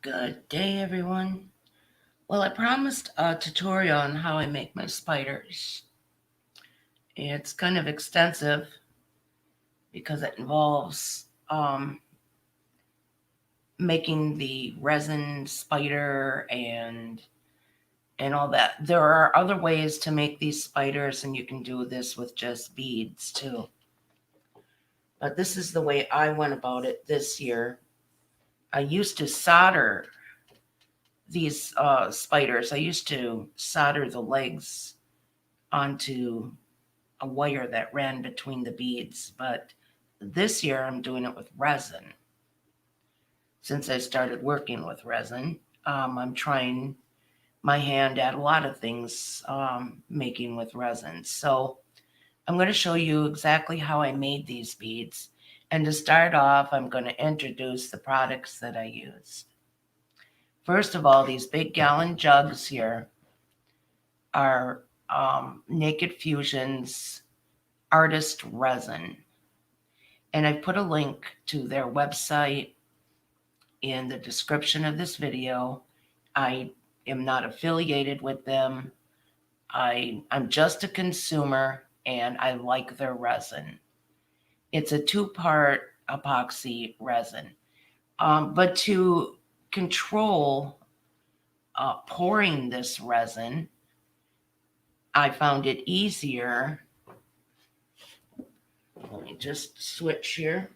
Good day, everyone. Well, I promised a tutorial on how I make my spiders. It's kind of extensive because it involves making the resin spider and all that. There are other ways to make these spiders, and you can do this with just beads too. But this is the way I went about it this year. I used to solder these spiders. I used to solder the legs onto a wire that ran between the beads, but this year I'm doing it with resin. Since I started working with resin, I'm trying my hand at a lot of things making with resin. So I'm going to show you exactly how I made these beads. And to start off, I'm going to introduce the products that I used. First of all, these big gallon jugs here are Naked Fusion's Artist Resin. And I put a link to their website in the description of this video. I am not affiliated with them. I'm just a consumer and I like their resin. It's a 2-part epoxy resin. But to control pouring this resin, I found it easier. Let me just switch here.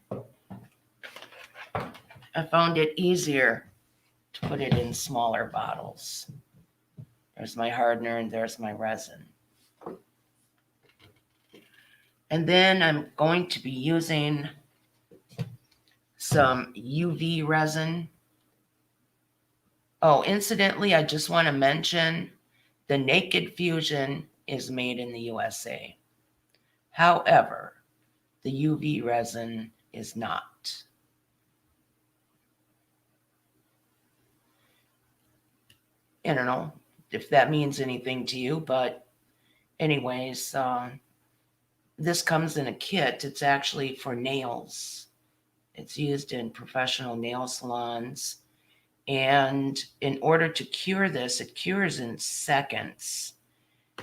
I found it easier to put it in smaller bottles. There's my hardener and there's my resin. And then I'm going to be using some UV resin. Oh, incidentally, I just want to mention the Naked Fusion is made in the USA. However, the UV resin is not. I don't know if that means anything to you, but anyways, this comes in a kit. It's actually for nails. It's used in professional nail salons. And in order to cure this, it cures in seconds.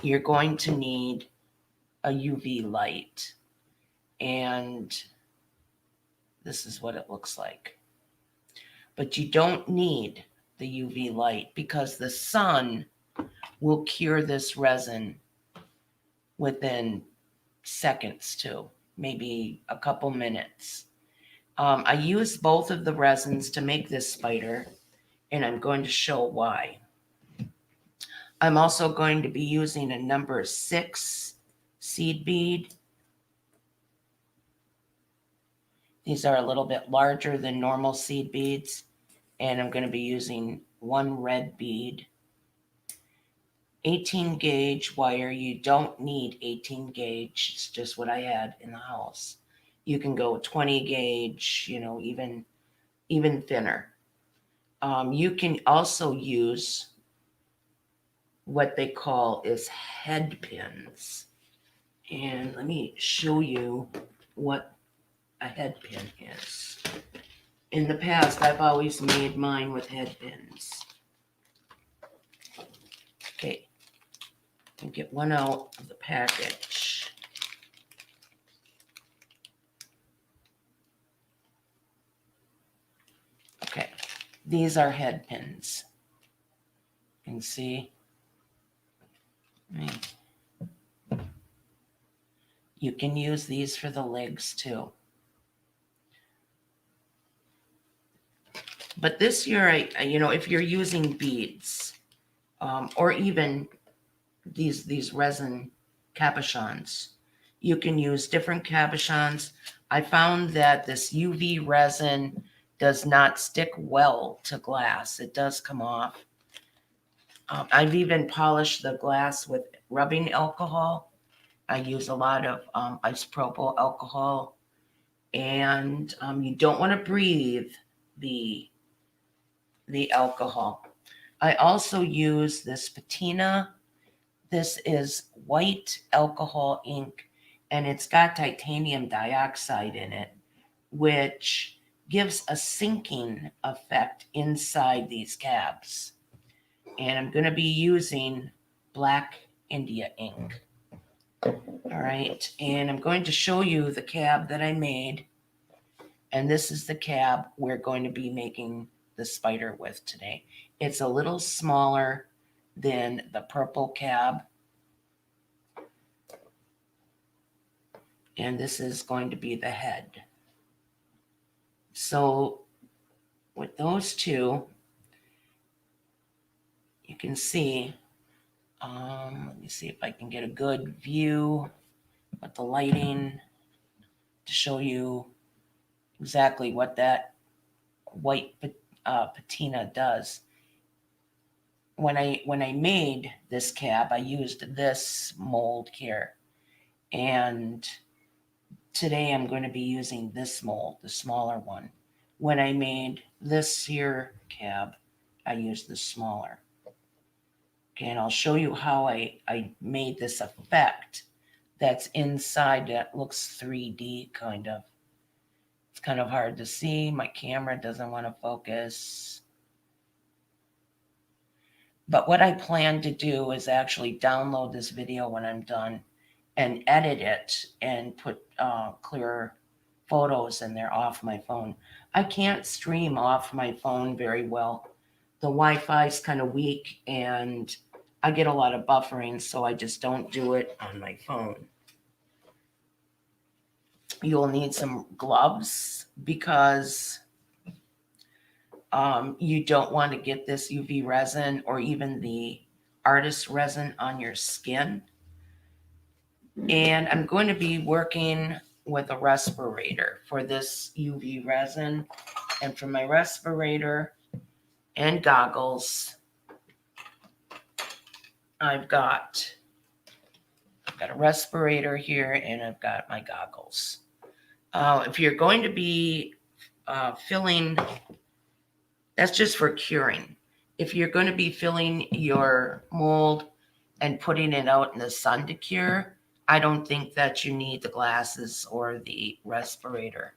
You're going to need a UV light. And this is what it looks like. But you don't need the UV light because the sun will cure this resin within seconds too, maybe a couple minutes. I used both of the resins to make this spider, and I'm going to show why. I'm also going to be using a number 6 seed bead. These are a little bit larger than normal seed beads, and I'm going to be using 1 red bead. 18 gauge wire. You don't need 18 gauge. It's just what I had in the house. You can go 20 gauge, even thinner. You can also use what they call is head pins. And let me show you what a head pin is. In the past, I've always made mine with head pins. Okay, and get one out of the package. Okay, these are head pins. You can see. You can use these for the legs too. But this year, if you're using beads, or even these resin cabochons, you can use different cabochons. I found that this UV resin does not stick well to glass. It does come off. I've even polished the glass with rubbing alcohol. I use a lot of isopropyl alcohol. And you don't want to breathe the alcohol. I also use this patina. This is white alcohol ink, and it's got titanium dioxide in it, which gives a sinking effect inside these cabs. And I'm going to be using black India ink. All right, and I'm going to show you the cab that I made. And this is the cab we're going to be making the spider with today. It's a little smaller than the purple cab. And this is going to be the head. So with those two, you can see, let me see if I can get a good view with the lighting to show you exactly what that white patina does. When I made this cab, I used this mold here, and today I'm going to be using this mold, the smaller one. When I made this here cab, I used the smaller. Okay, and I'll show you how I made this effect that's inside that looks 3D kind of. It's kind of hard to see. My camera doesn't want to focus. But what I plan to do is actually download this video when I'm done and edit it and put clear photos in there off my phone. I can't stream off my phone very well. The Wi-Fi is kind of weak and I get a lot of buffering, so I just don't do it on my phone. You'll need some gloves because you don't want to get this UV resin or even the artist resin on your skin. And I'm going to be working with a respirator for this UV resin. And for my respirator and goggles, I've got a respirator here and I've got my goggles. If you're going to be filling, that's just for curing. If you're going to be filling your mold and putting it out in the sun to cure, I don't think that you need the glasses or the respirator,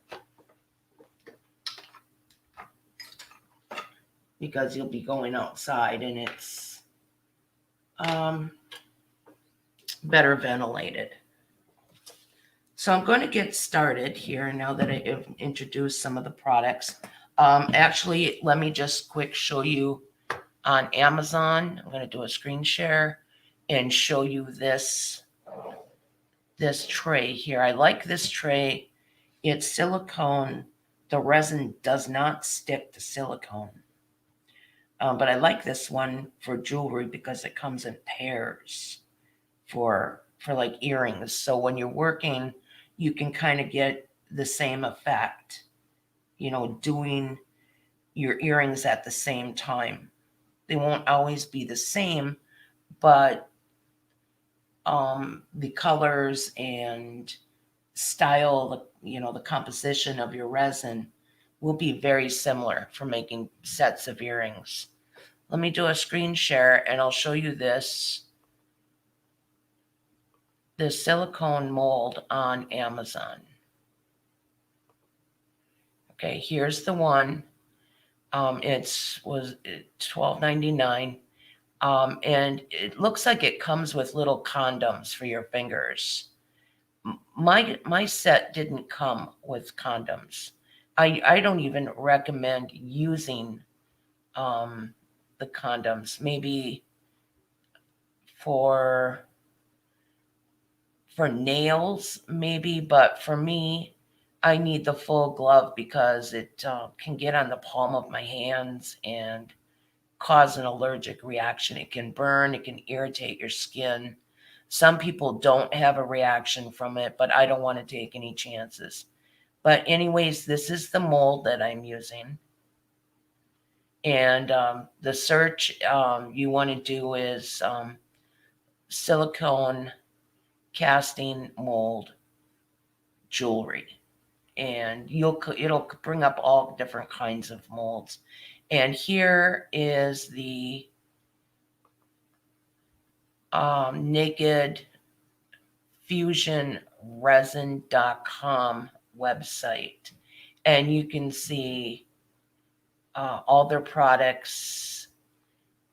because you'll be going outside and it's better ventilated. So I'm going to get started here now that I've introduced some of the products. Actually, let me just quick show you on Amazon. I'm going to do a screen share and show you this tray here. I like this tray. It's silicone. The resin does not stick to silicone. But I like this one for jewelry because it comes in pairs for like earrings. So when you're working, you can kind of get the same effect, doing your earrings at the same time. They won't always be the same, but the colors and style, the composition of your resin will be very similar for making sets of earrings. Let me do a screen share and I'll show you this silicone mold on Amazon. Okay, here's the one. Was $12.99. And it looks like it comes with little condoms for your fingers. My set didn't come with condoms. I don't even recommend using the condoms. Maybe for nails, maybe, but for me, I need the full glove because it can get on the palm of my hands and cause an allergic reaction. It can burn, it can irritate your skin. Some people don't have a reaction from it, but I don't want to take any chances. But anyways, this is the mold that I'm using. And the search you want to do is silicone casting mold jewelry. And it'll bring up all different kinds of molds. And here is the Naked Fusion Resin.com website. And you can see all their products.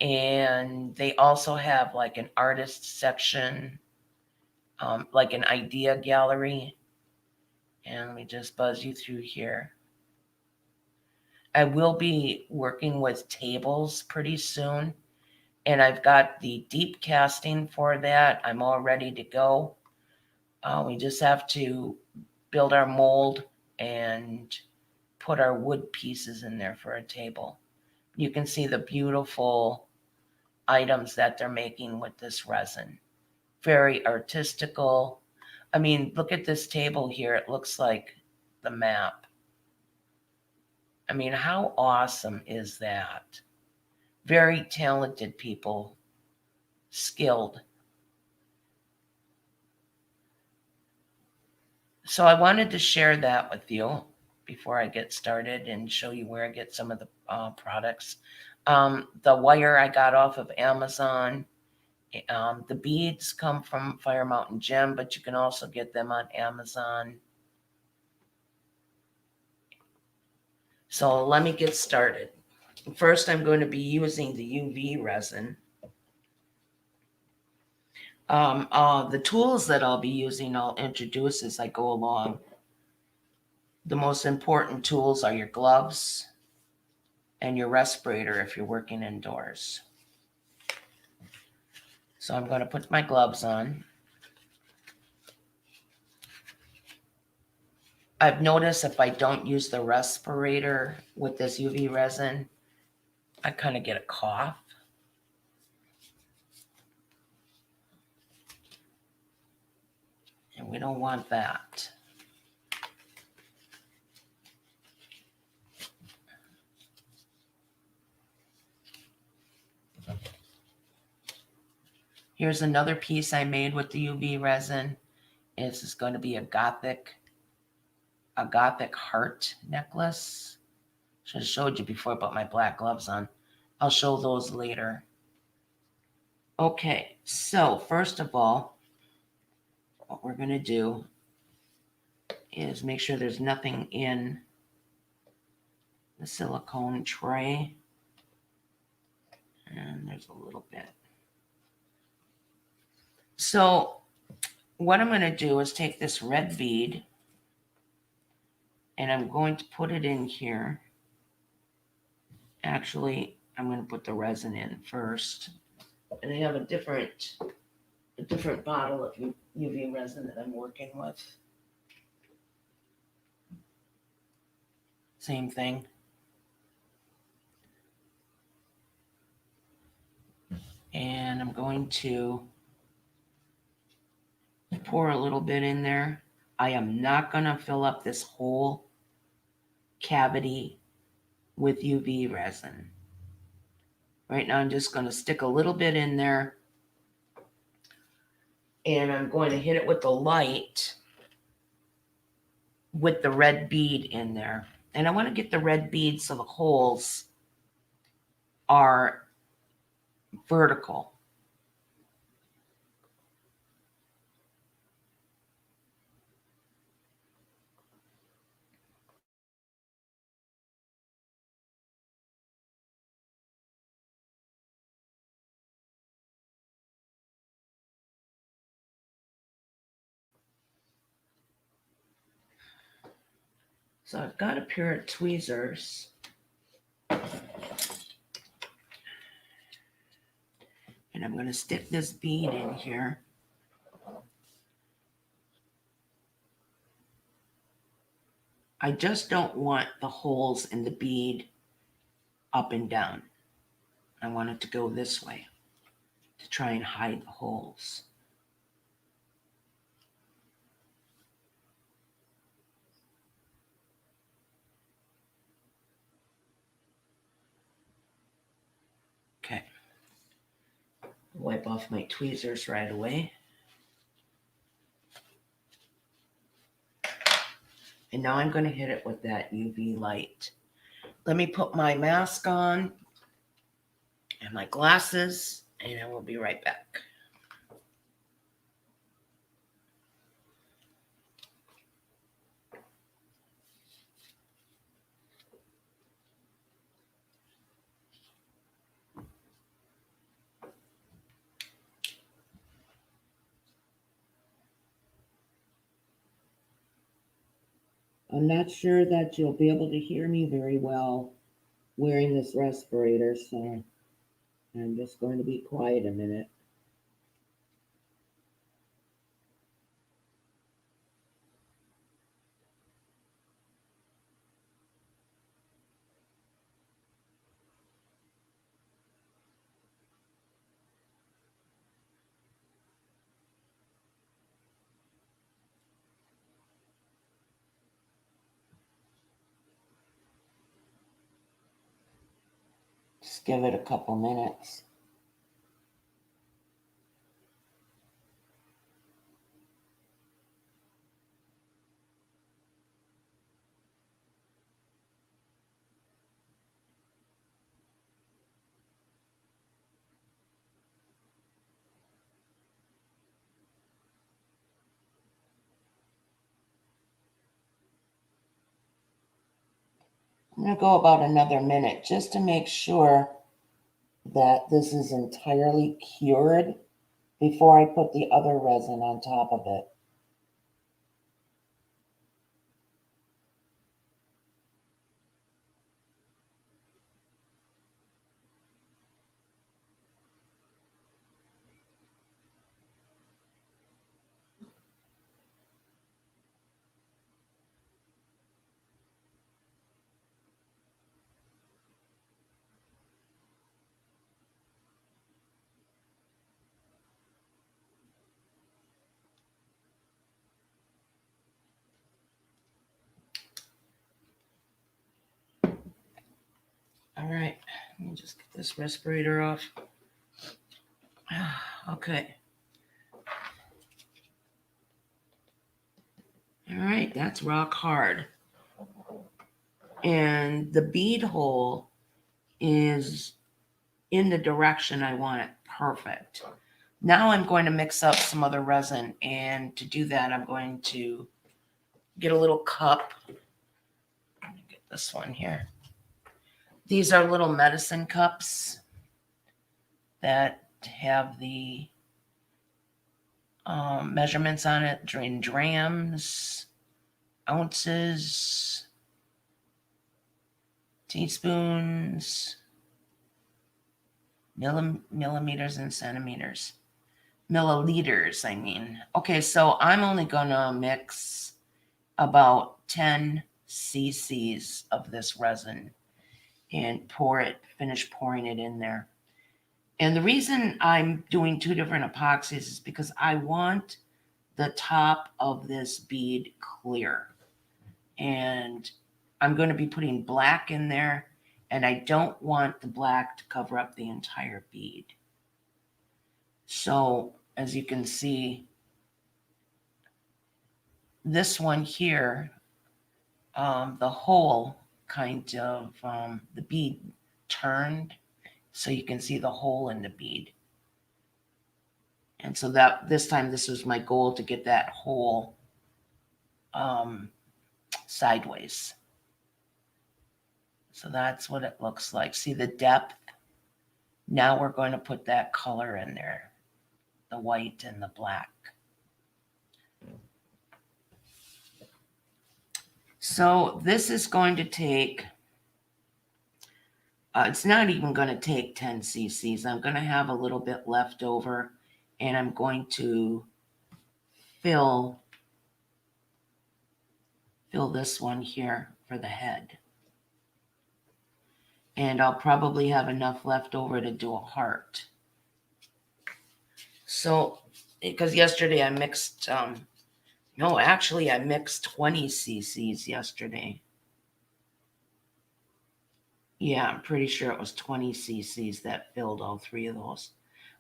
And they also have like an artist section, like an idea gallery. And let me just buzz you through here. I will be working with tables pretty soon. And I've got the deep casting for that. I'm all ready to go. We just have to build our mold and put our wood pieces in there for a table. You can see the beautiful items that they're making with this resin. Very artistical. I mean, look at this table here. It looks like the map. I mean, how awesome is that? Very talented people, skilled. So I wanted to share that with you before I get started and show you where I get some of the products. The wire I got off of Amazon. The beads come from Fire Mountain Gem, but you can also get them on Amazon. So let me get started. First, I'm going to be using the UV resin. The tools that I'll be using, I'll introduce as I go along. The most important tools are your gloves and your respirator if you're working indoors. So I'm going to put my gloves on. I've noticed if I don't use the respirator with this UV resin, I kind of get a cough. And we don't want that. Here's another piece I made with the UV resin. This is going to be a gothic heart necklace. Should have showed you before I put my black gloves on. I'll show those later. Okay, so first of all, what we're going to do is make sure there's nothing in the silicone tray. And there's a little bit. So what I'm going to do is take this red bead and I'm going to put it in here. Actually, I'm going to put the resin in first. And I have a different bottle of UV resin that I'm working with. Same thing. And I'm going to pour a little bit in there. I am not going to fill up this whole cavity with UV resin. Right now I'm just going to stick a little bit in there. And I'm going to hit it with the light with the red bead in there. And I want to get the red bead so the holes are vertical. So I've got a pair of tweezers. And I'm going to stick this bead in here. I just don't want the holes in the bead up and down. I want it to go this way to try and hide the holes. Okay. Wipe off my tweezers right away. And now I'm going to hit it with that UV light. Let me put my mask on and my glasses, and I will be right back. I'm not sure that you'll be able to hear me very well wearing this respirator, so I'm just going to be quiet a minute. Just give it a couple minutes. I'm going to go about another minute just to make sure that this is entirely cured before I put the other resin on top of it. All right, let me just get this respirator off. Okay. All right, that's rock hard. And the bead hole is in the direction I want it. Perfect. Now I'm going to mix up some other resin. And to do that, I'm going to get a little cup. Let me get this one here. These are little medicine cups that have the measurements on it, in grams, ounces, teaspoons, millimeters and centimeters. Milliliters, I mean. Okay, so I'm only going to mix about 10 cc's of this resin and finish pouring it in there. And the reason I'm doing two different epoxies is because I want the top of this bead clear. And I'm going to be putting black in there, and I don't want the black to cover up the entire bead. So, as you can see, this one here, the hole kind of, the bead turned, so you can see the hole in the bead. And so that this time, this was my goal, to get that hole sideways. So that's what it looks like. See the depth? Now we're going to put that color in there, the white and the black. So this is going to take, it's not even going to take 10 cc's. I'm going to have a little bit left over, and I'm going to fill this one here for the head. And I'll probably have enough left over to do a heart. So, because yesterday I mixed, no, actually I mixed 20 cc's yesterday. Yeah, I'm pretty sure it was 20 cc's that filled all three of those.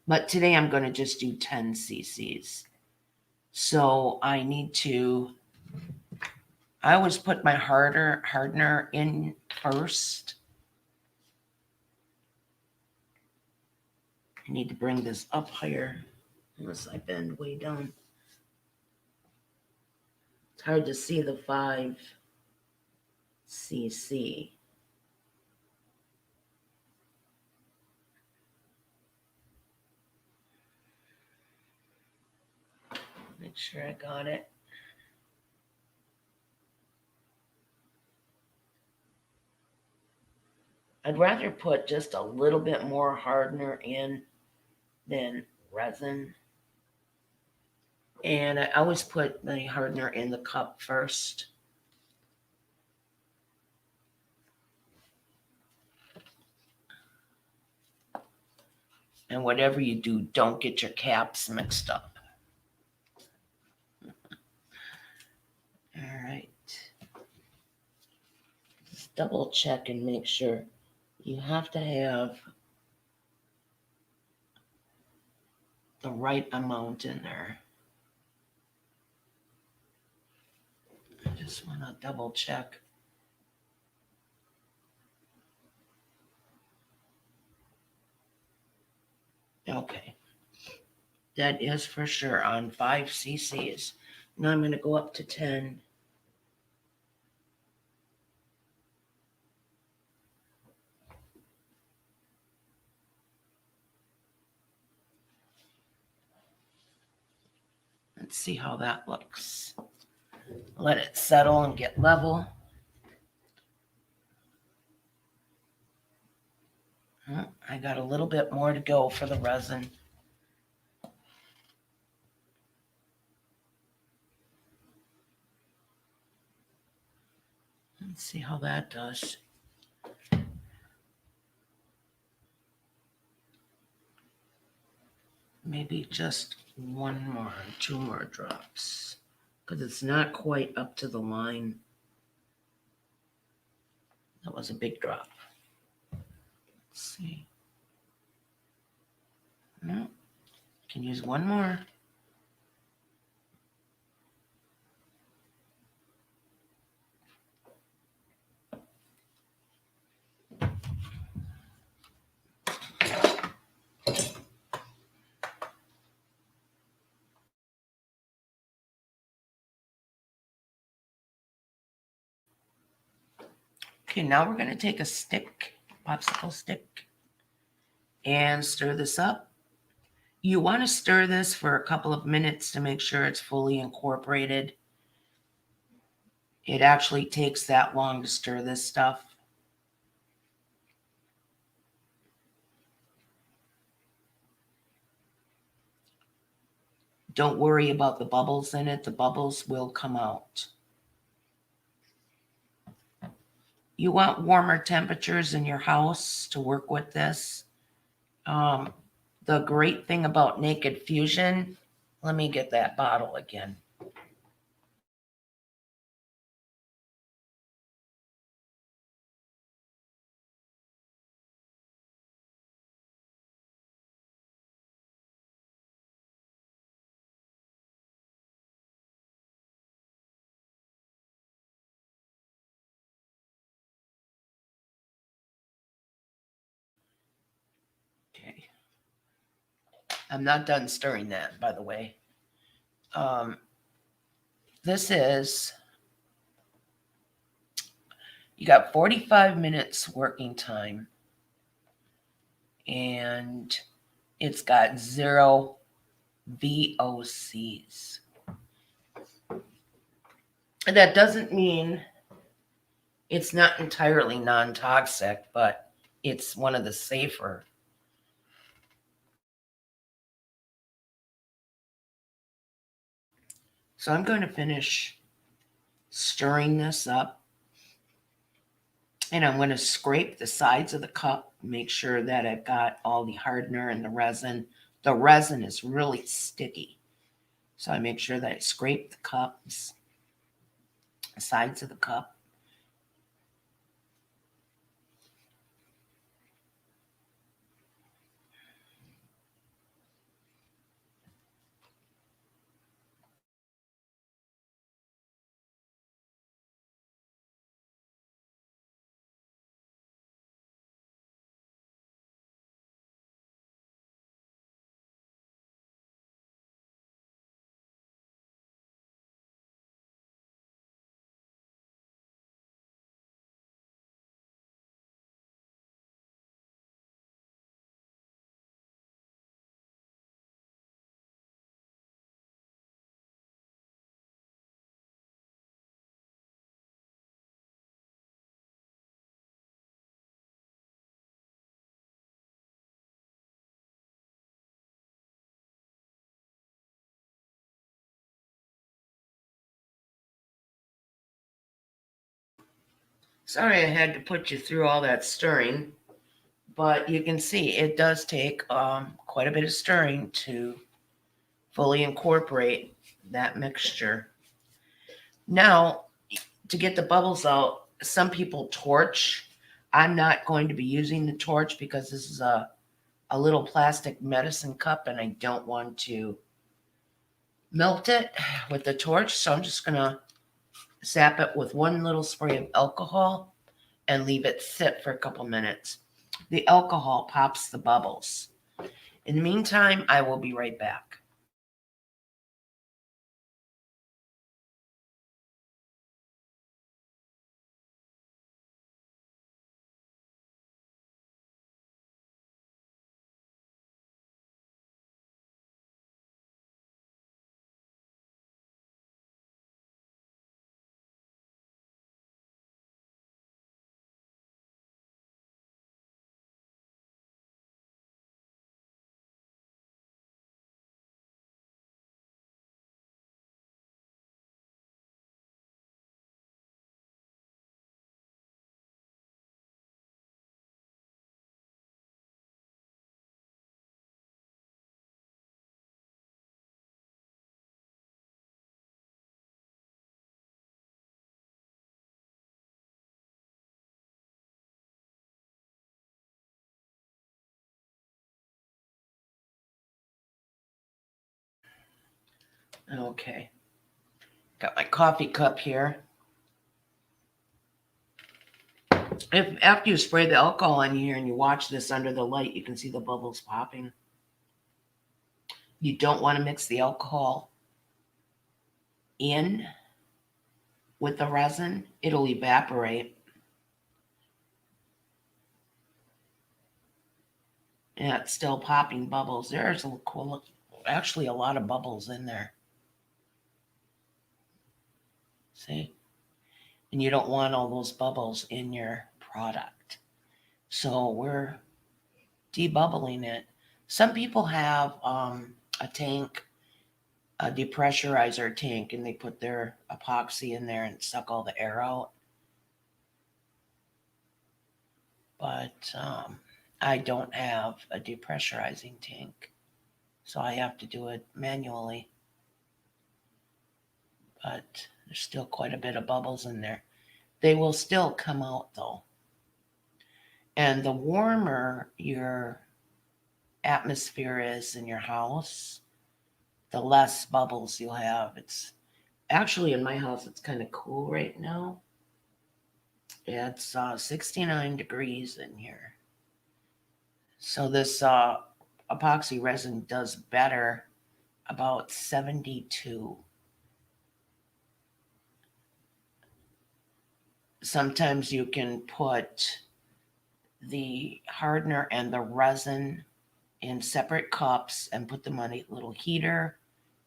But today I'm going to just do 10 cc's. So I need to, I always put my hardener in first. I need to bring this up higher, unless I bend way down. It's hard to see the 5 cc. Make sure I got it. I'd rather put just a little bit more hardener in than resin. And I always put the hardener in the cup first. And whatever you do, don't get your caps mixed up. All right. Just double check and make sure. You have to have the right amount in there. I just want to double check. Okay. That is for sure on 5 cc's. Now I'm going to go up to 10. Let's see how that looks. Let it settle and get level. I got a little bit more to go for the resin. Let's see how that does. Maybe just one more, 2 more drops, because it's not quite up to the line. That was a big drop. Let's see. No, can use one more. Okay, now we're going to take a stick, popsicle stick, and stir this up. You want to stir this for a couple of minutes to make sure it's fully incorporated. It actually takes that long to stir this stuff. Don't worry about the bubbles in it. The bubbles will come out. You want warmer temperatures in your house to work with this. The great thing about Naked Fusion, let me get that bottle again. Okay. I'm not done stirring that, by the way. This is, you got 45 minutes working time, and it's got 0 VOCs. That doesn't mean it's not entirely non-toxic, but it's one of the safer. So I'm going to finish stirring this up, and I'm going to scrape the sides of the cup, make sure that I've got all the hardener and the resin. The resin is really sticky, so I make sure that I scrape the cups, the sides of the cup. Sorry I had to put you through all that stirring, but you can see it does take quite a bit of stirring to fully incorporate that mixture. Now, to get the bubbles out, some people torch. I'm not going to be using the torch because this is a little plastic medicine cup and I don't want to melt it with the torch. So I'm just going to zap it with one little spray of alcohol and leave it sit for a couple minutes. The alcohol pops the bubbles. In the meantime, I will be right back. Okay. Got my coffee cup here. If after you spray the alcohol in here and you watch this under the light, you can see the bubbles popping. You don't want to mix the alcohol in with the resin. It'll evaporate. And it's still popping bubbles. There's actually a lot of bubbles in there. See? And you don't want all those bubbles in your product. So we're debubbling it. Some people have a tank, a depressurizer tank, and they put their epoxy in there and suck all the air out. But I don't have a depressurizing tank, so I have to do it manually. But there's still quite a bit of bubbles in there. They will still come out though. And the warmer your atmosphere is in your house, the less bubbles you'll have. It's actually in my house, it's kind of cool right now. It's 69 degrees in here. So this epoxy resin does better about 72. Sometimes you can put the hardener and the resin in separate cups and put them on a little heater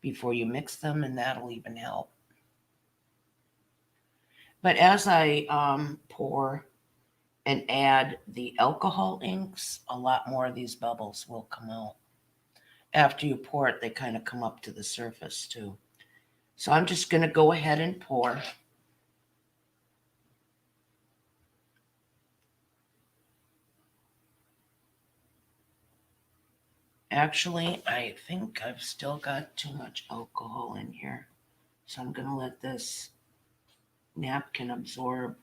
before you mix them, and that'll even help. But as I pour and add the alcohol inks, a lot more of these bubbles will come out. After you pour it, they kind of come up to the surface too. So I'm just going to go ahead and pour. Actually, I think I've still got too much alcohol in here. So I'm going to let this napkin absorb.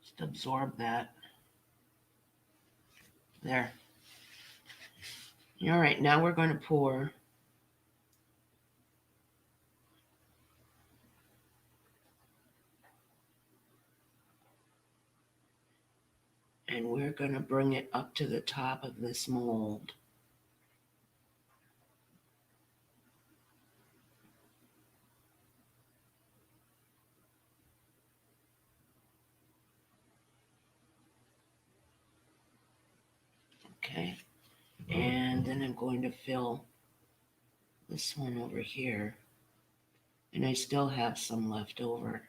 Just absorb that. There. All right, now we're going to pour. And we're going to bring it up to the top of this mold. Okay. And then I'm going to fill this one over here. And I still have some left over.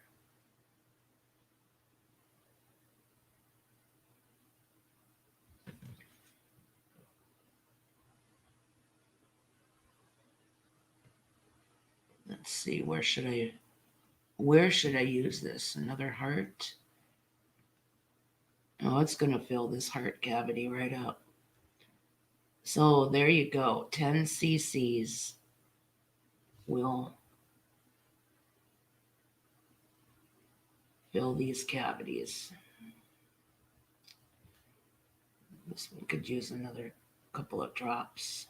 Let's see, where should I Where should I use this? Another heart? Oh, it's going to fill this heart cavity right up. So there you go. 10 cc's will fill these cavities. This one could use another couple of drops.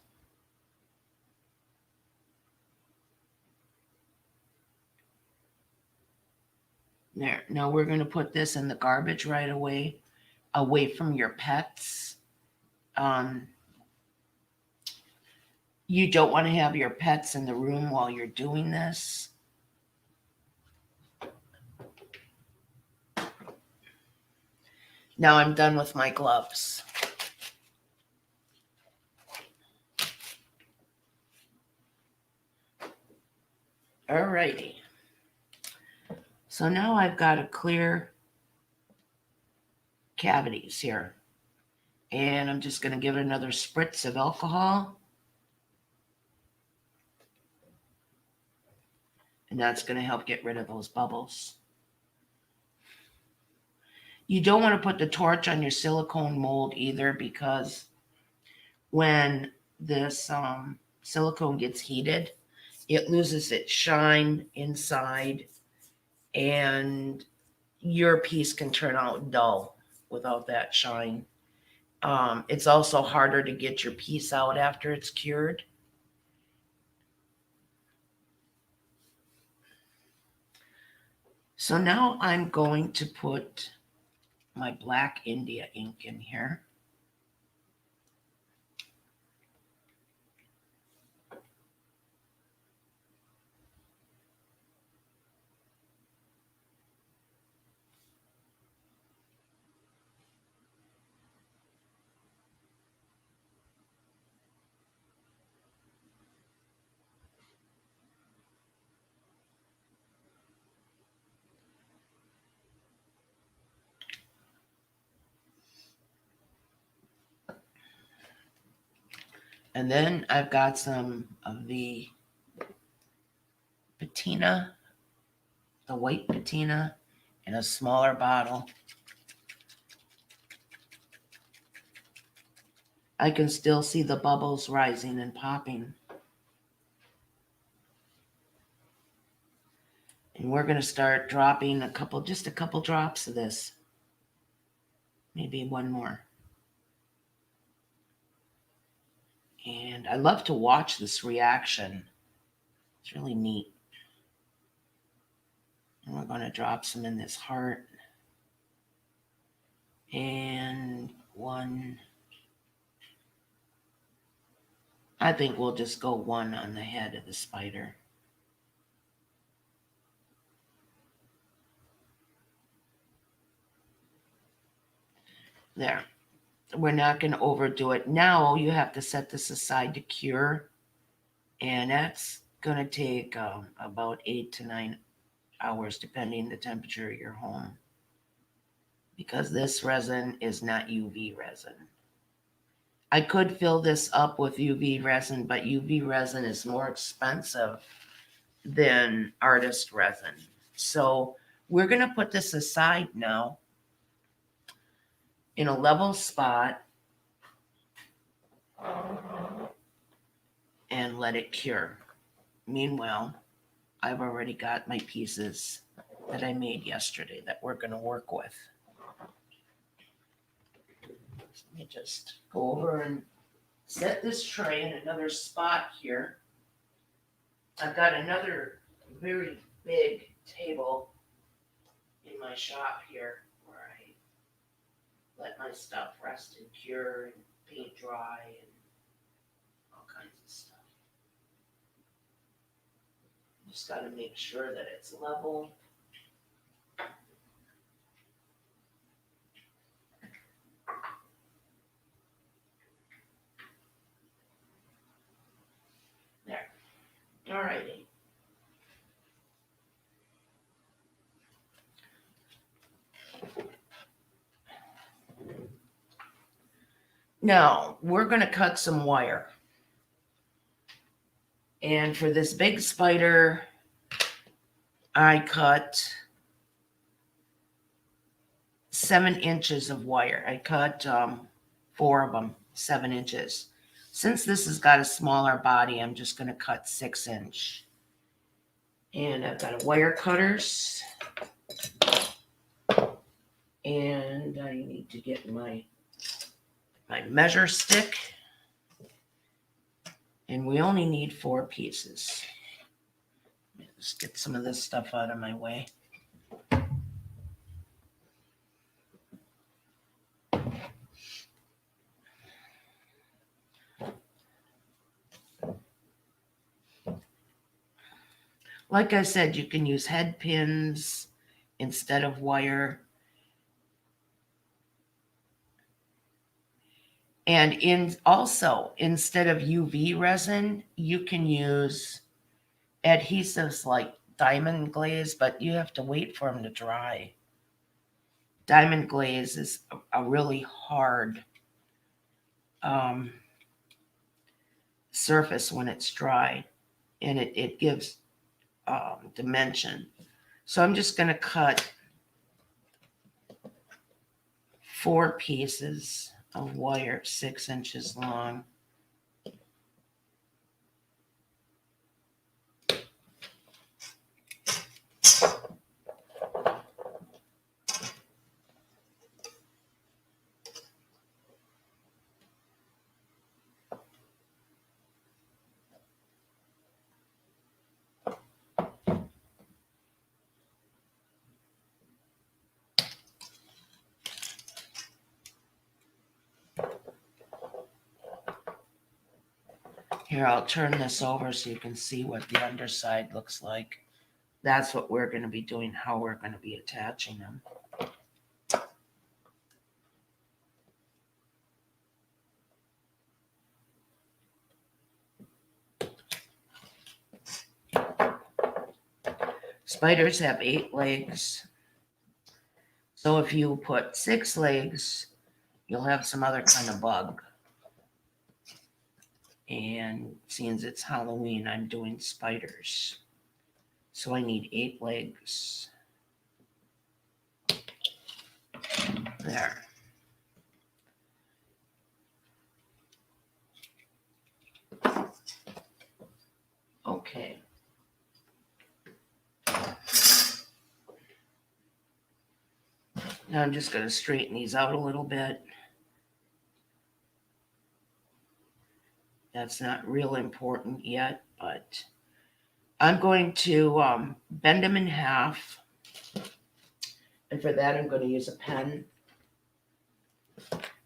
There. Now we're going to put this in the garbage right away from your pets. You don't want to have your pets in the room while you're doing this. Now I'm done with my gloves. Alrighty. So now I've got a clear cavities here. And I'm just going to give it another spritz of alcohol. And that's going to help get rid of those bubbles. You don't want to put the torch on your silicone mold either, because when this silicone gets heated, it loses its shine inside, and your piece can turn out dull without that shine. It's also harder to get your piece out after it's cured. So now I'm going to put my black India ink in here. And then I've got some of the patina, the white patina, in a smaller bottle. I can still see the bubbles rising and popping. And we're going to start dropping just a couple drops of this. Maybe one more. And I love to watch this reaction. It's really neat. And we're going to drop some in this heart. And one. I think we'll just go one on the head of the spider. There. We're not going to overdo it. Now you have to set this aside to cure. And that's going to take about 8 to 9 hours, depending the temperature of your home. Because this resin is not UV resin. I could fill this up with UV resin, but UV resin is more expensive than artist resin. So we're going to put this aside now in a level spot and let it cure. Meanwhile, I've already got my pieces that I made yesterday that we're going to work with. Let me just go over and set this tray in another spot here. I've got another very big table in my shop here where I let my stuff rest and cure and paint dry and all kinds of stuff. Just got to make sure that it's level. There. Alrighty. Now, we're going to cut some wire. And for this big spider, I cut 7 inches of wire. I cut 4 of them, 7 inches. Since this has got a smaller body, I'm just going to cut 6-inch. And I've got a wire cutters. And I need to get my measure stick. And we only need 4 pieces. Let's get some of this stuff out of my way. Like I said, you can use head pins instead of wire. And also, instead of UV resin, you can use adhesives like diamond glaze, but you have to wait for them to dry. Diamond glaze is a really hard surface when it's dry, and it gives dimension. So I'm just going to cut 4 pieces of wire 6 inches long. Here, I'll turn this over so you can see what the underside looks like. That's what we're going to be doing, how we're going to be attaching them. Spiders have 8 legs. So if you put 6 legs, you'll have some other kind of bug. And since it's Halloween, I'm doing spiders. So I need 8 legs. There. Okay. Now I'm just going to straighten these out a little bit. That's not real important yet, but I'm going to bend them in half. And for that, I'm going to use a pen.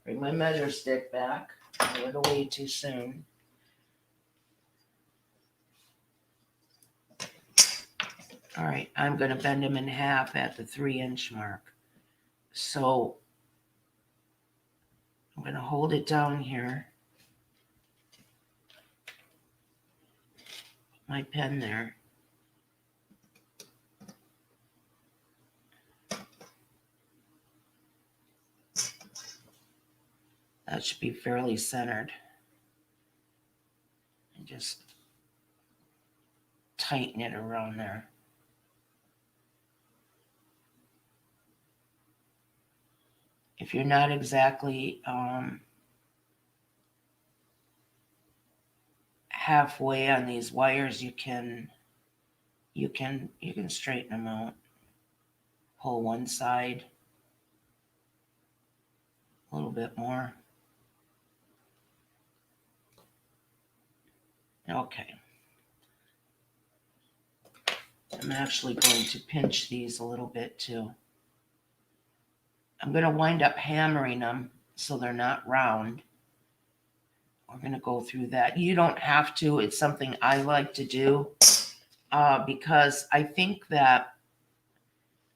Bring my measure stick back. I went away too soon. All right, I'm going to bend them in half at the 3-inch mark. So I'm going to hold it down here. Put my pen there. That should be fairly centered. And just tighten it around there. If you're not exactly halfway on these wires, you can straighten them out. Pull one side a little bit more. Okay. I'm actually going to pinch these a little bit too. I'm going to wind up hammering them so they're not round. We're going to go through that. You don't have to. It's something I like to do because I think that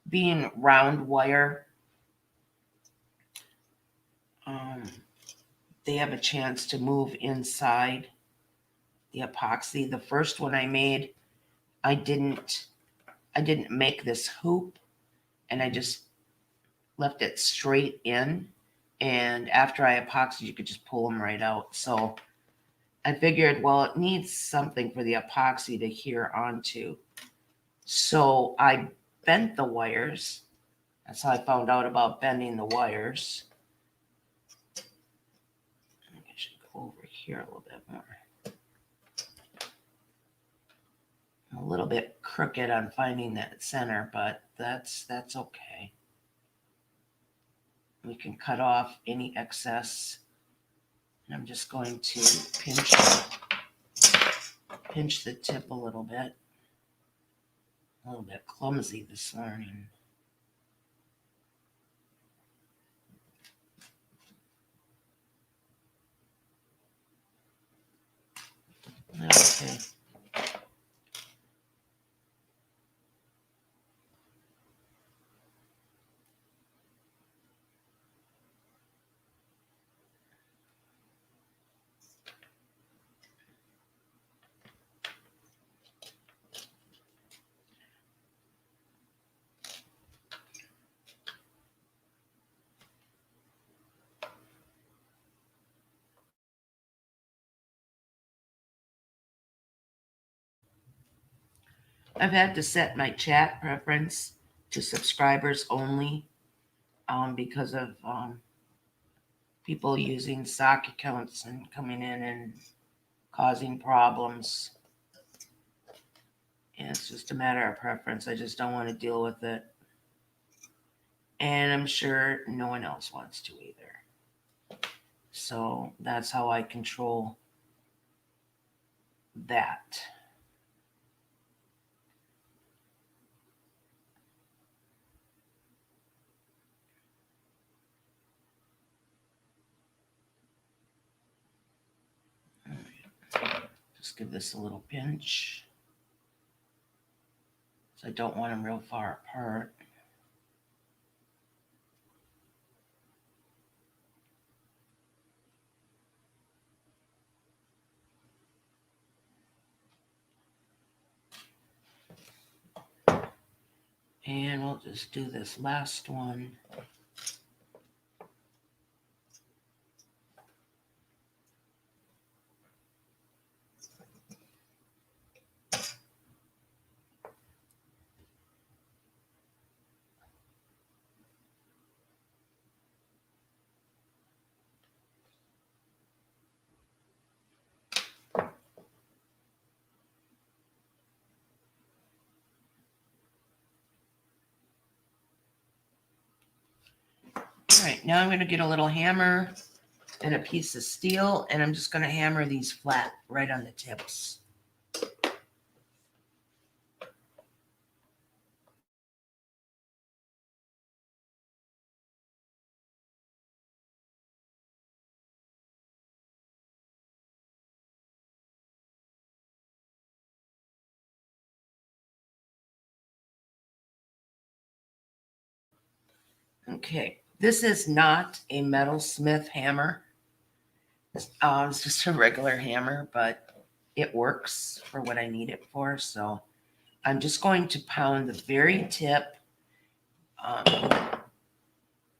being round wire, they have a chance to move inside the epoxy. The first one I made, I didn't make this hoop, and I just left it straight in. And after I epoxied, you could just pull them right out. So I figured, well, it needs something for the epoxy to adhere onto. So I bent the wires. That's how I found out about bending the wires. I should go over here a little bit more. I'm a little bit crooked on finding that center, but that's okay. We can cut off any excess. And I'm just going to pinch the tip a little bit. A little bit clumsy this morning. Okay. I've had to set my chat preference to subscribers only because of people using sock accounts and coming in and causing problems. And it's just a matter of preference. I just don't want to deal with it. And I'm sure no one else wants to either. So that's how I control that. Just give this a little pinch. So I don't want them real far apart. And we'll just do this last one. All right, now I'm going to get a little hammer and a piece of steel, and I'm just going to hammer these flat right on the tips. Okay, this is not a metalsmith hammer. It's just a regular hammer, but it works for what I need it for. So I'm just going to pound the very tip,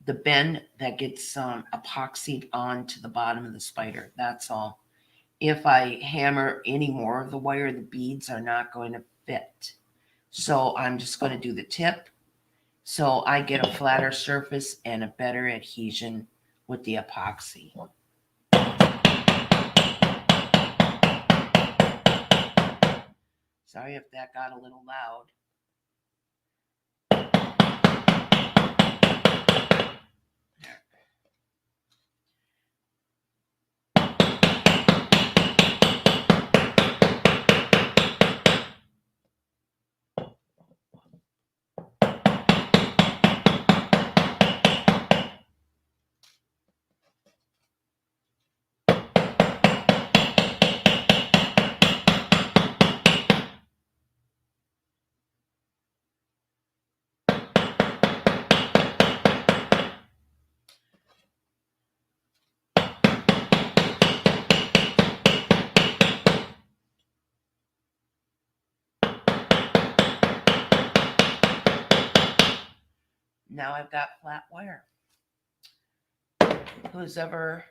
the bend that gets epoxied onto the bottom of the spider. That's all. If I hammer any more of the wire, the beads are not going to fit. So I'm just going to do the tip. So I get a flatter surface and a better adhesion with the epoxy. Sorry if that got a little loud. Now I've got flat wire. Who's ever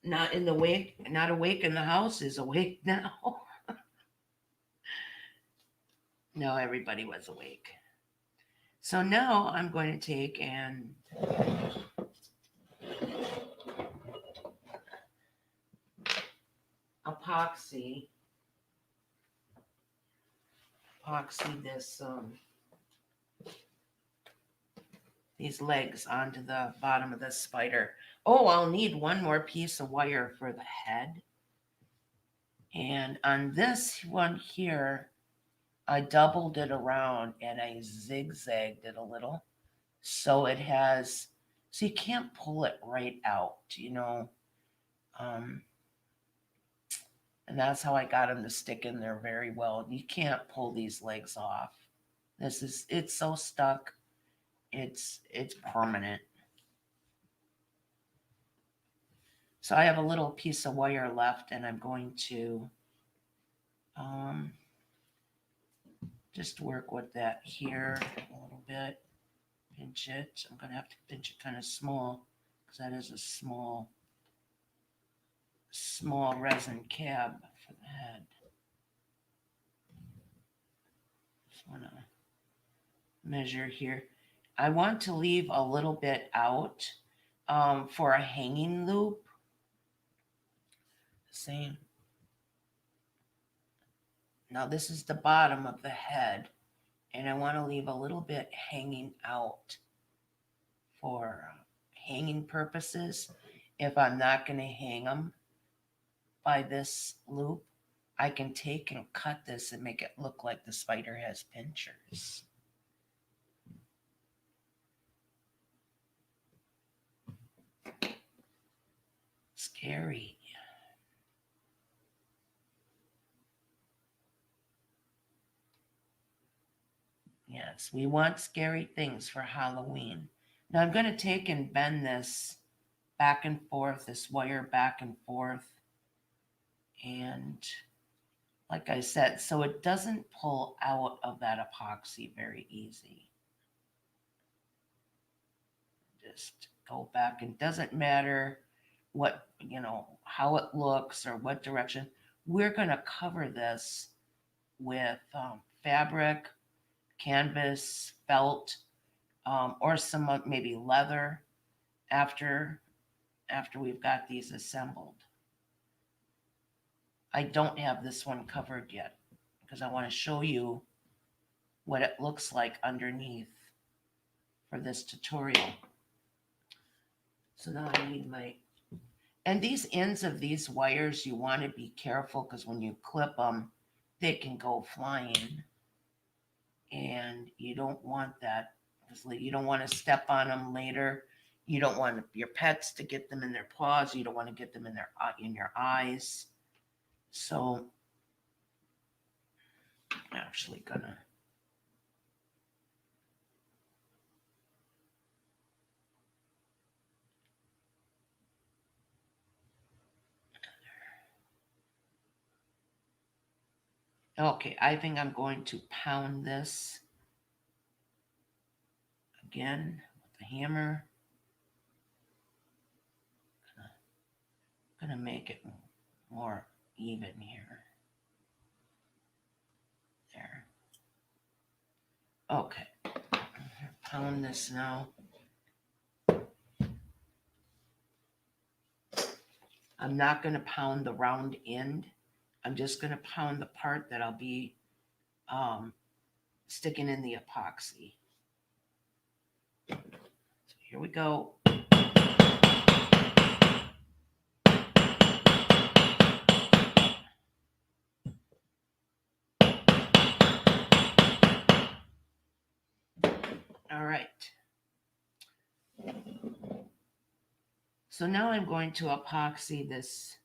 not awake in the house is awake now. No, everybody was awake. So now I'm going to take and epoxy this these legs onto the bottom of this spider. Oh, I'll need one more piece of wire for the head. And on this one here, I doubled it around and I zigzagged it a little. So it has, so you can't pull it right out, you know. Um, and that's how I got them to stick in there very well. You can't pull these legs off. It's so stuck. It's permanent. So I have a little piece of wire left, and I'm going to um, just work with that here a little bit. Pinch it. I'm going to have to pinch it kind of small because that is a small resin cab for the head. Just want to measure here. I want to leave a little bit out for a hanging loop. Same. Now this is the bottom of the head, and I want to leave a little bit hanging out for hanging purposes. If I'm not going to hang them by this loop, I can take and cut this and make it look like the spider has pinchers. Scary. Yes, we want scary things for Halloween. Now I'm going to take and bend this back and forth, this wire back and forth. And like I said, so it doesn't pull out of that epoxy very easy. Just go back, and doesn't matter what, you know, how it looks or what direction. We're going to cover this with fabric, canvas, felt, or some maybe leather after we've got these assembled. I don't have this one covered yet because I want to show you what it looks like underneath for this tutorial. So now I need my, and these ends of these wires, you want to be careful because when you clip them, they can go flying. And you don't want that. You don't want to step on them later. You don't want your pets to get them in their paws. You don't want to get them in your eyes. So I'm actually gonna okay, I think I'm going to pound this again with the hammer. Gonna make it more even here. There. Okay. Pound this now. I'm not going to pound the round end. I'm just going to pound the part that I'll be sticking in the epoxy. So here we go. All right. So now I'm going to epoxy this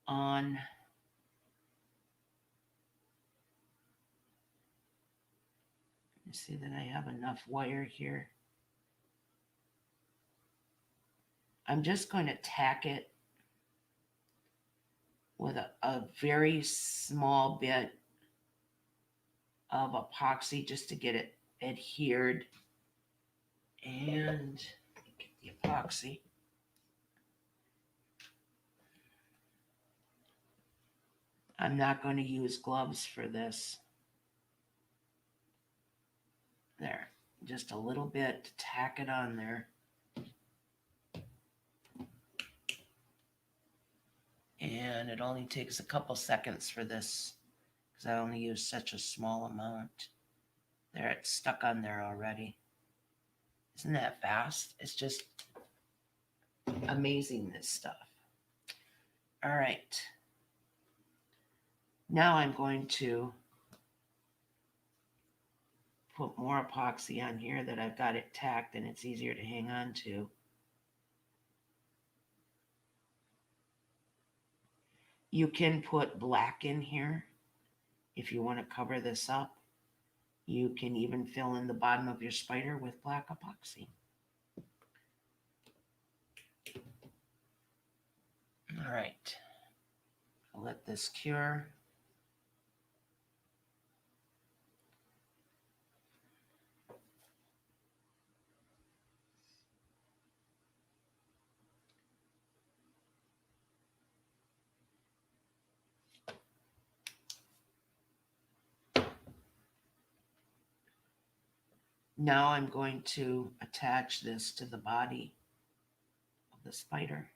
on. Let me see that I have enough wire here. I'm just going to tack it with a very small bit of epoxy just to get it adhered. And get the epoxy. I'm not going to use gloves for this. There, just a little bit to tack it on there. And it only takes a couple seconds for this because I only use such a small amount. There, it's stuck on there already. Isn't that fast? It's just amazing, this stuff. All right. Now I'm going to put more epoxy on here that I've got it tacked and it's easier to hang on to. You can put black in here if you want to cover this up. You can even fill in the bottom of your spider with black epoxy. All right, I'll let this cure. Now I'm going to attach this to the body of the spider.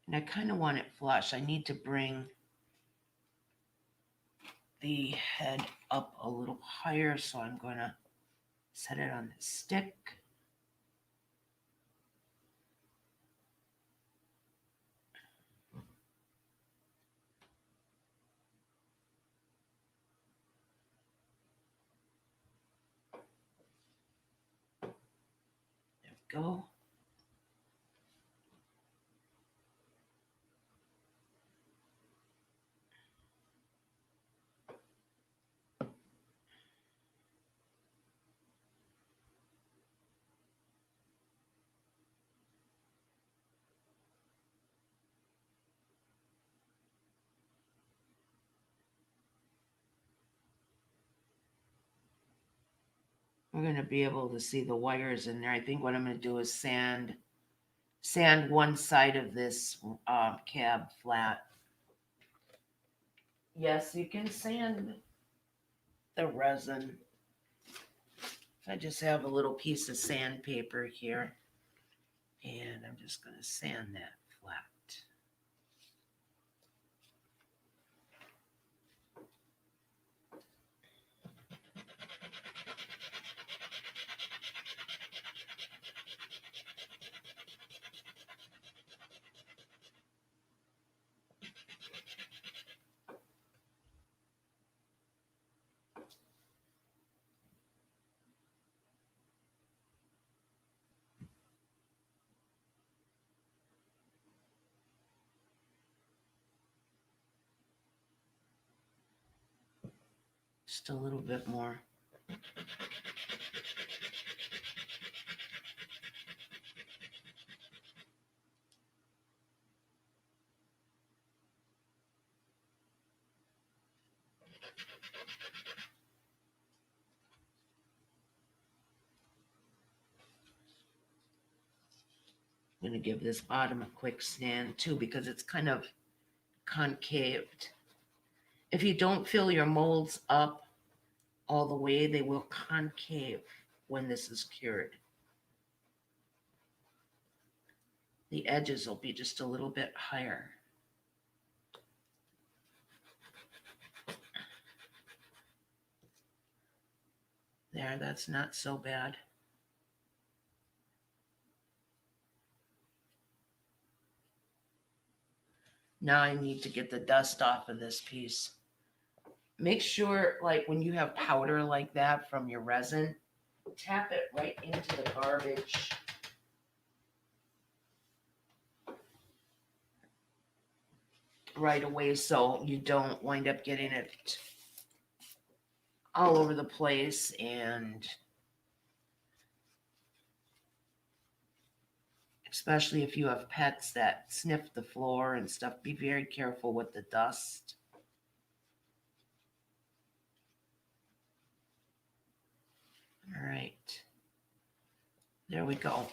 And I kind of want it flush. I need to bring the head up a little higher, so I'm going to set it on the stick. There we go. We're going to be able to see the wires in there. I think what I'm going to do is sand one side of this cab flat. Yes, you can sand the resin. I just have a little piece of sandpaper here, and I'm just going to sand that flat. Just a little bit more. I'm going to give this bottom a quick sand too because it's kind of concaved. If you don't fill your molds up all the way, they will concave when this is cured. The edges will be just a little bit higher. There, that's not so bad. Now I need to get the dust off of this piece. Make sure, like when you have powder like that from your resin, tap it right into the garbage. Right away so you don't wind up getting it all over the place, and especially if you have pets that sniff the floor and stuff, be very careful with the dust. All right, there we go.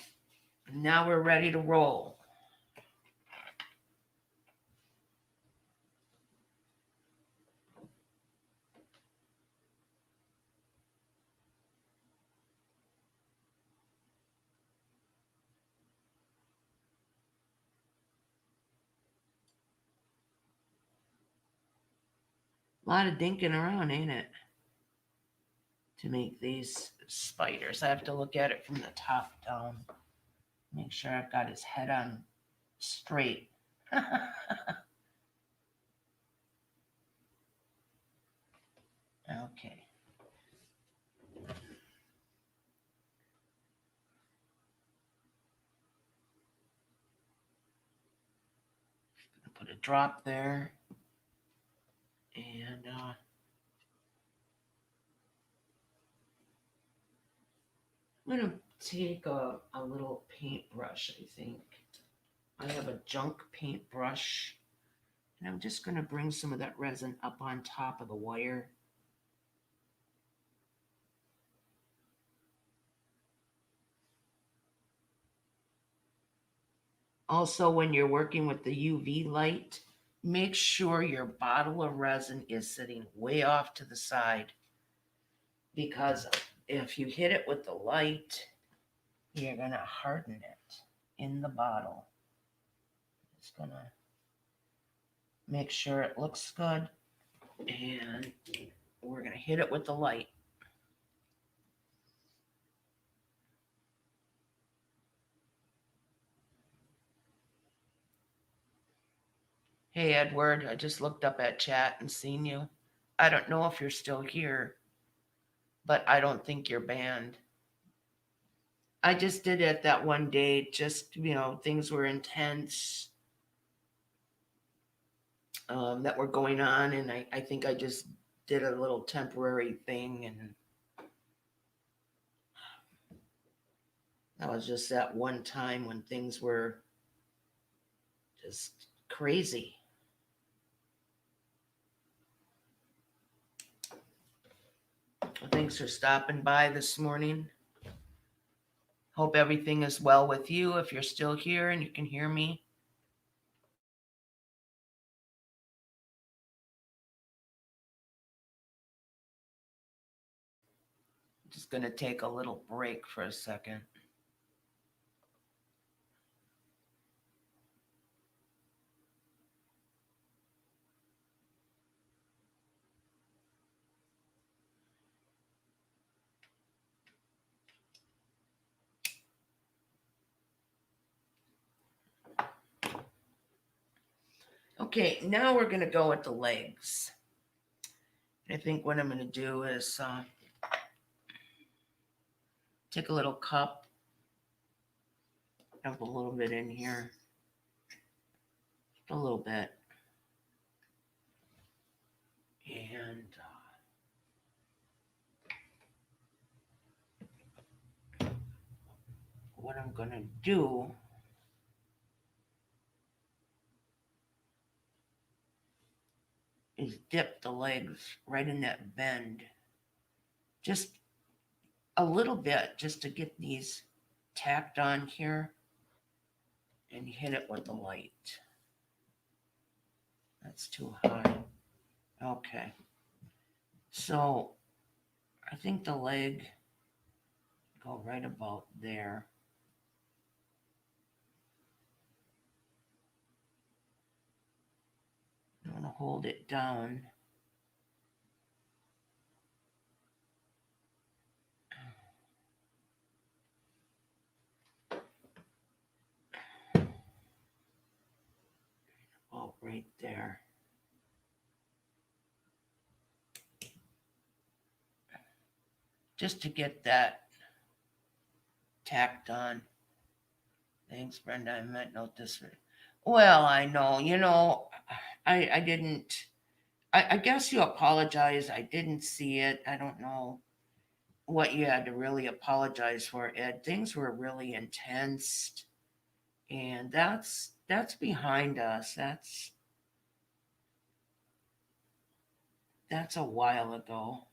Now we're ready to roll. A lot of dinking around, ain't it? To make these spiders. I have to look at it from the top down. Make sure I've got his head on straight. Okay. Put a drop there. And I'm going to take a little paintbrush, I think. I have a junk paintbrush. And I'm just going to bring some of that resin up on top of the wire. Also, when you're working with the UV light, make sure your bottle of resin is sitting way off to the side, because if you hit it with the light, you're going to harden it in the bottle. Just going to make sure it looks good, and we're going to hit it with the light. Hey, Edward, I just looked up at chat and seen you. I don't know if you're still here, but I don't think you're banned. I just did it that one day. Just, things were intense that were going on. And I think I just did a little temporary thing. And that was just that one time when things were just crazy. Well, thanks for stopping by this morning. Hope everything is well with you if you're still here and you can hear me. Just going to take a little break for a second. Okay, now we're going to go with the legs. I think what I'm going to do is take a little cup, dump a little bit in here, just a little bit, and what I'm going to do is dip the legs right in that bend, just a little bit, just to get these tacked on here, and hit it with the light. That's too high. Okay. So I think the leg go right about there. I'm going to hold it down. Oh, right there. Just to get that tacked on. Thanks, Brenda. I might note this. Well, I know, I didn't, I guess you apologize. I didn't see it. I don't know what you had to really apologize for, Ed. Things were really intense, and that's behind us. That's a while ago.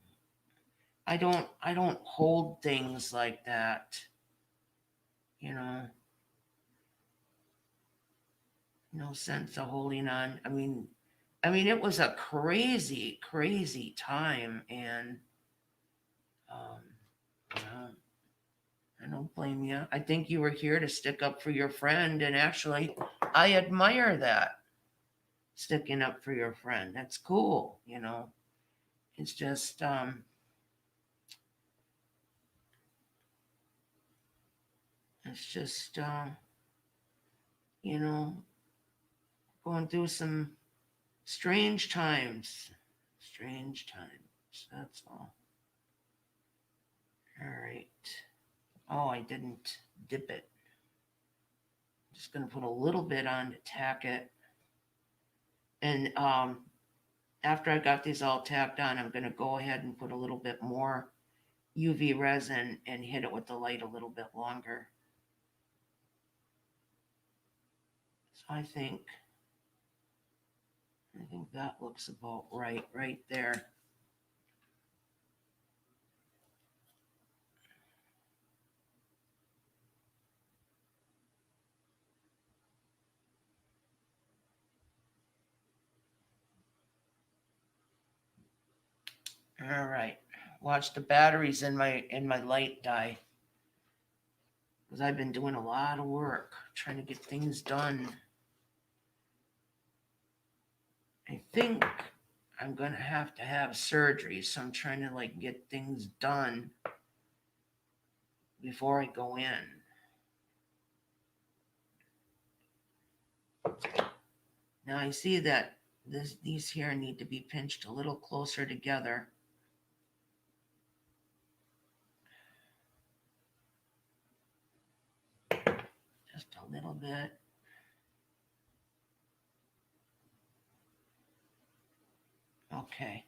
I don't hold things like that. No sense of holding on. It was a crazy, crazy time, and well, I don't blame you. I think you were here to stick up for your friend, and actually, I admire that, sticking up for your friend. That's cool. It's just, it's just, you know, going through some strange times. Strange times. That's all. All right. Oh, I didn't dip it. Just going to put a little bit on to tack it. And after I got these all tacked on, I'm going to go ahead and put a little bit more UV resin and hit it with the light a little bit longer. So I think that looks about right there. All right. Watch the batteries in my light die. Because I've been doing a lot of work trying to get things done. I think I'm gonna have to have surgery, so I'm trying to like get things done before I go in. Now I see that these here need to be pinched a little closer together. Just a little bit. Okay.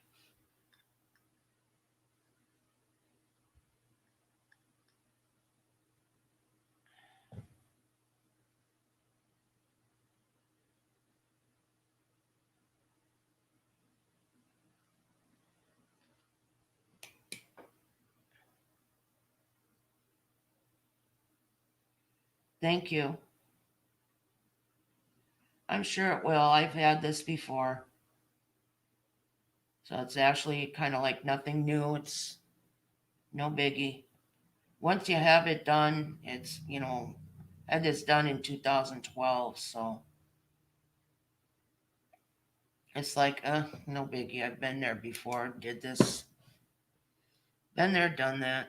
Thank you. I'm sure it will. I've had this before. So it's actually kind of like nothing new. It's no biggie. Once you have it done, it's, I had this done in 2012. So it's like, no biggie. I've been there before, did this. Been there, done that.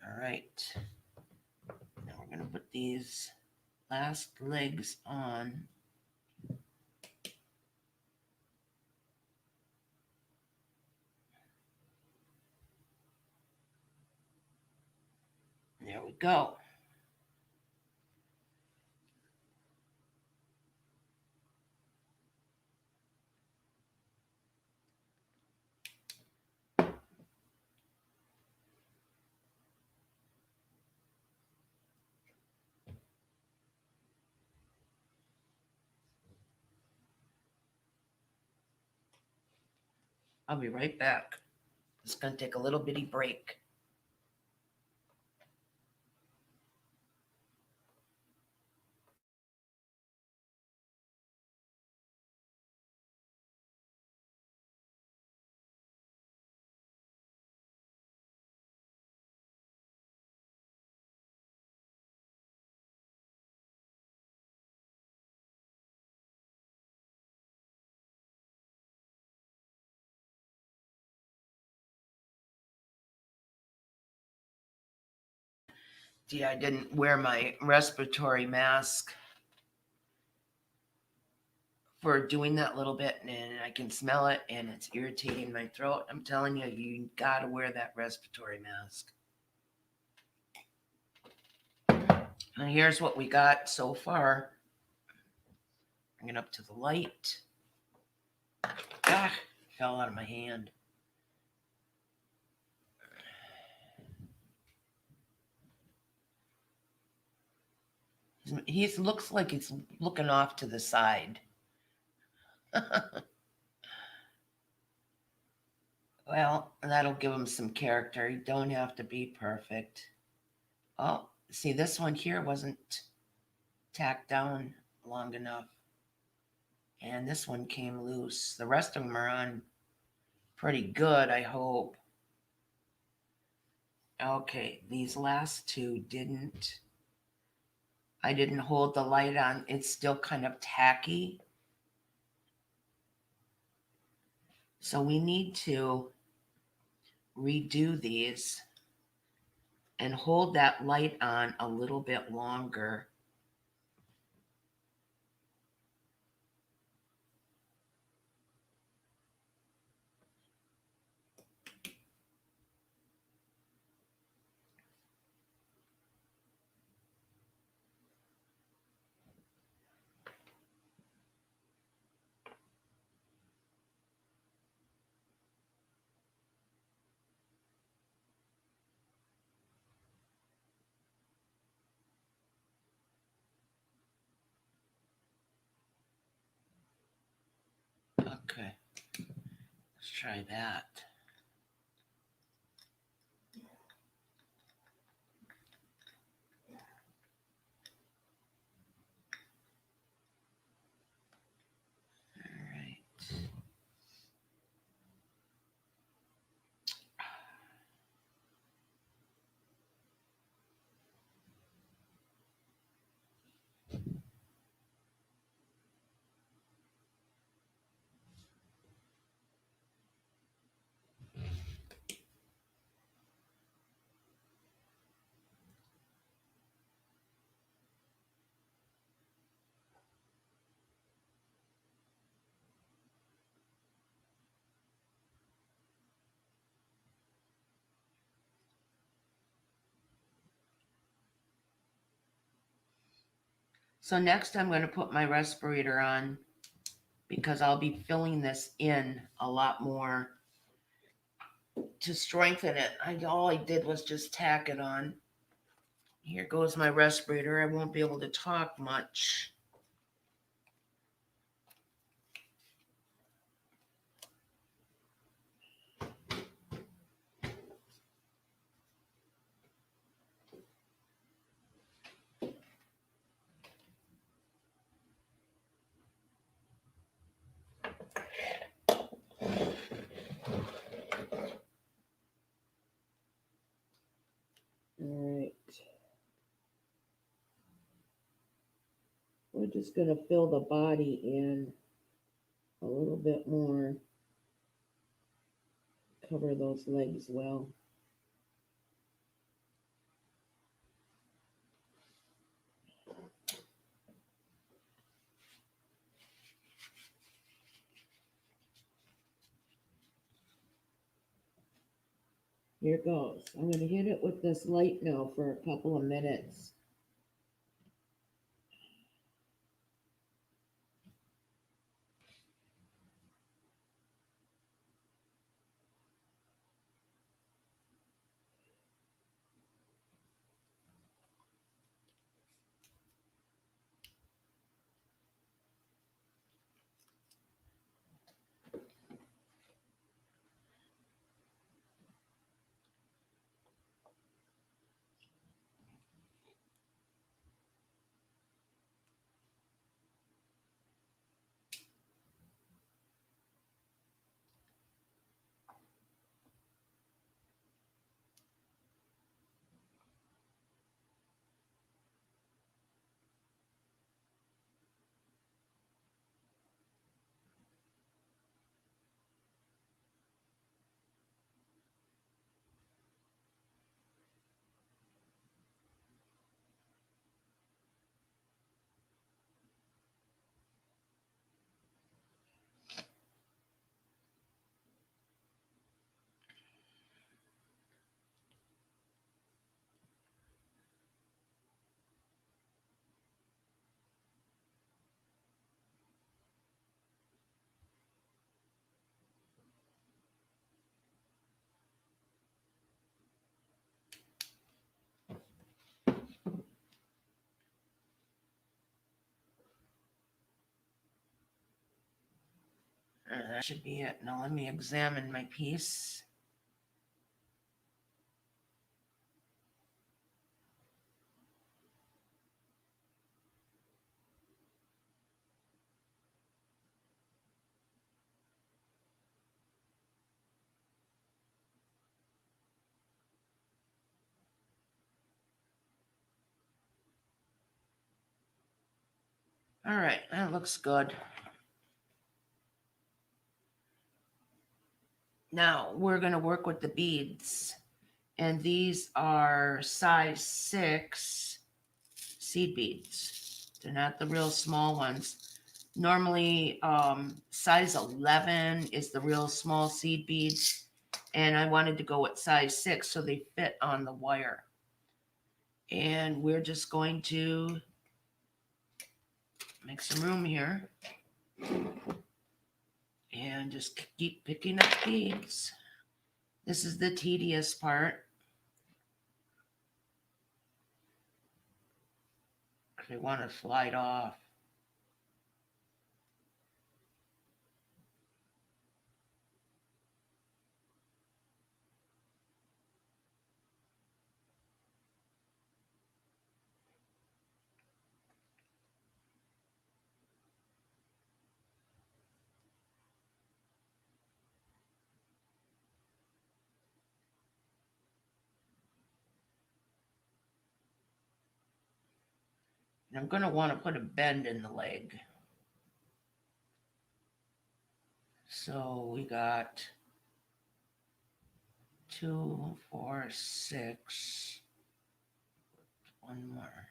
All right. Now we're going to put these last legs on. There we go. I'll be right back. It's going to take a little bitty break. See, I didn't wear my respiratory mask for doing that little bit, and I can smell it, and it's irritating my throat. I'm telling you, you gotta wear that respiratory mask. And here's what we got so far. Bring it up to the light. Ah, fell out of my hand. He looks like he's looking off to the side. Well, that'll give him some character. You don't have to be perfect. Oh, see, this one here wasn't tacked down long enough. And this one came loose. The rest of them are on pretty good, I hope. Okay, these last two didn't. I didn't hold the light on. It's still kind of tacky. So we need to redo these and hold that light on a little bit longer. Okay, let's try that. All right. So next I'm going to put my respirator on because I'll be filling this in a lot more to strengthen it. All I did was just tack it on. Here goes my respirator. I won't be able to talk much. All right. We're just going to fill the body in a little bit more. Cover those legs well. Here goes. I'm going to hit it with this light now for a couple of minutes. That should be it. Now let me examine my piece. All right, that looks good. Now we're going to work with the beads. And these are size 6 seed beads. They're not the real small ones. Normally, size 11 is the real small seed beads. And I wanted to go with size 6 so they fit on the wire. And we're just going to make some room here. And just keep picking up beads. This is the tedious part. They want to slide off. And I'm going to want to put a bend in the leg. So we got 2, 4, 6. One more.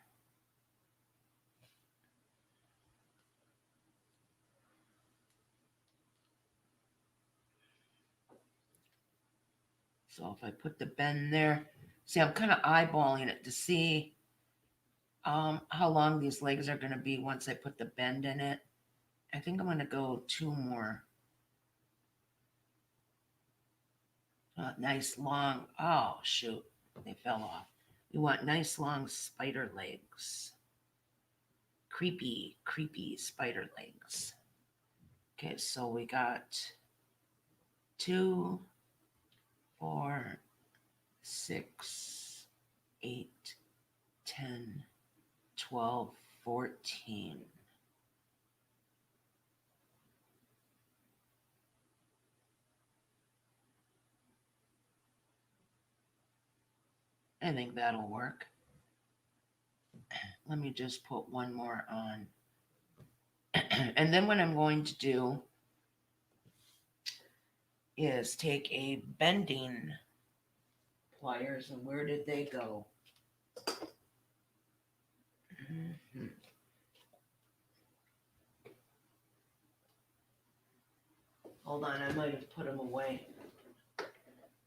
So if I put the bend there, see, I'm kind of eyeballing it to see how long these legs are going to be once I put the bend in it. I think I'm going to go 2 more. Nice long, oh shoot, they fell off. We want nice long spider legs. Creepy, creepy spider legs. Okay, so we got 2, 4, 6, 8, 10, 12, 14. I think that'll work. Let me just put one more on. And then what I'm going to do is take a bending pliers, and where did they go? Mm-hmm. Hold on, I might have put them away.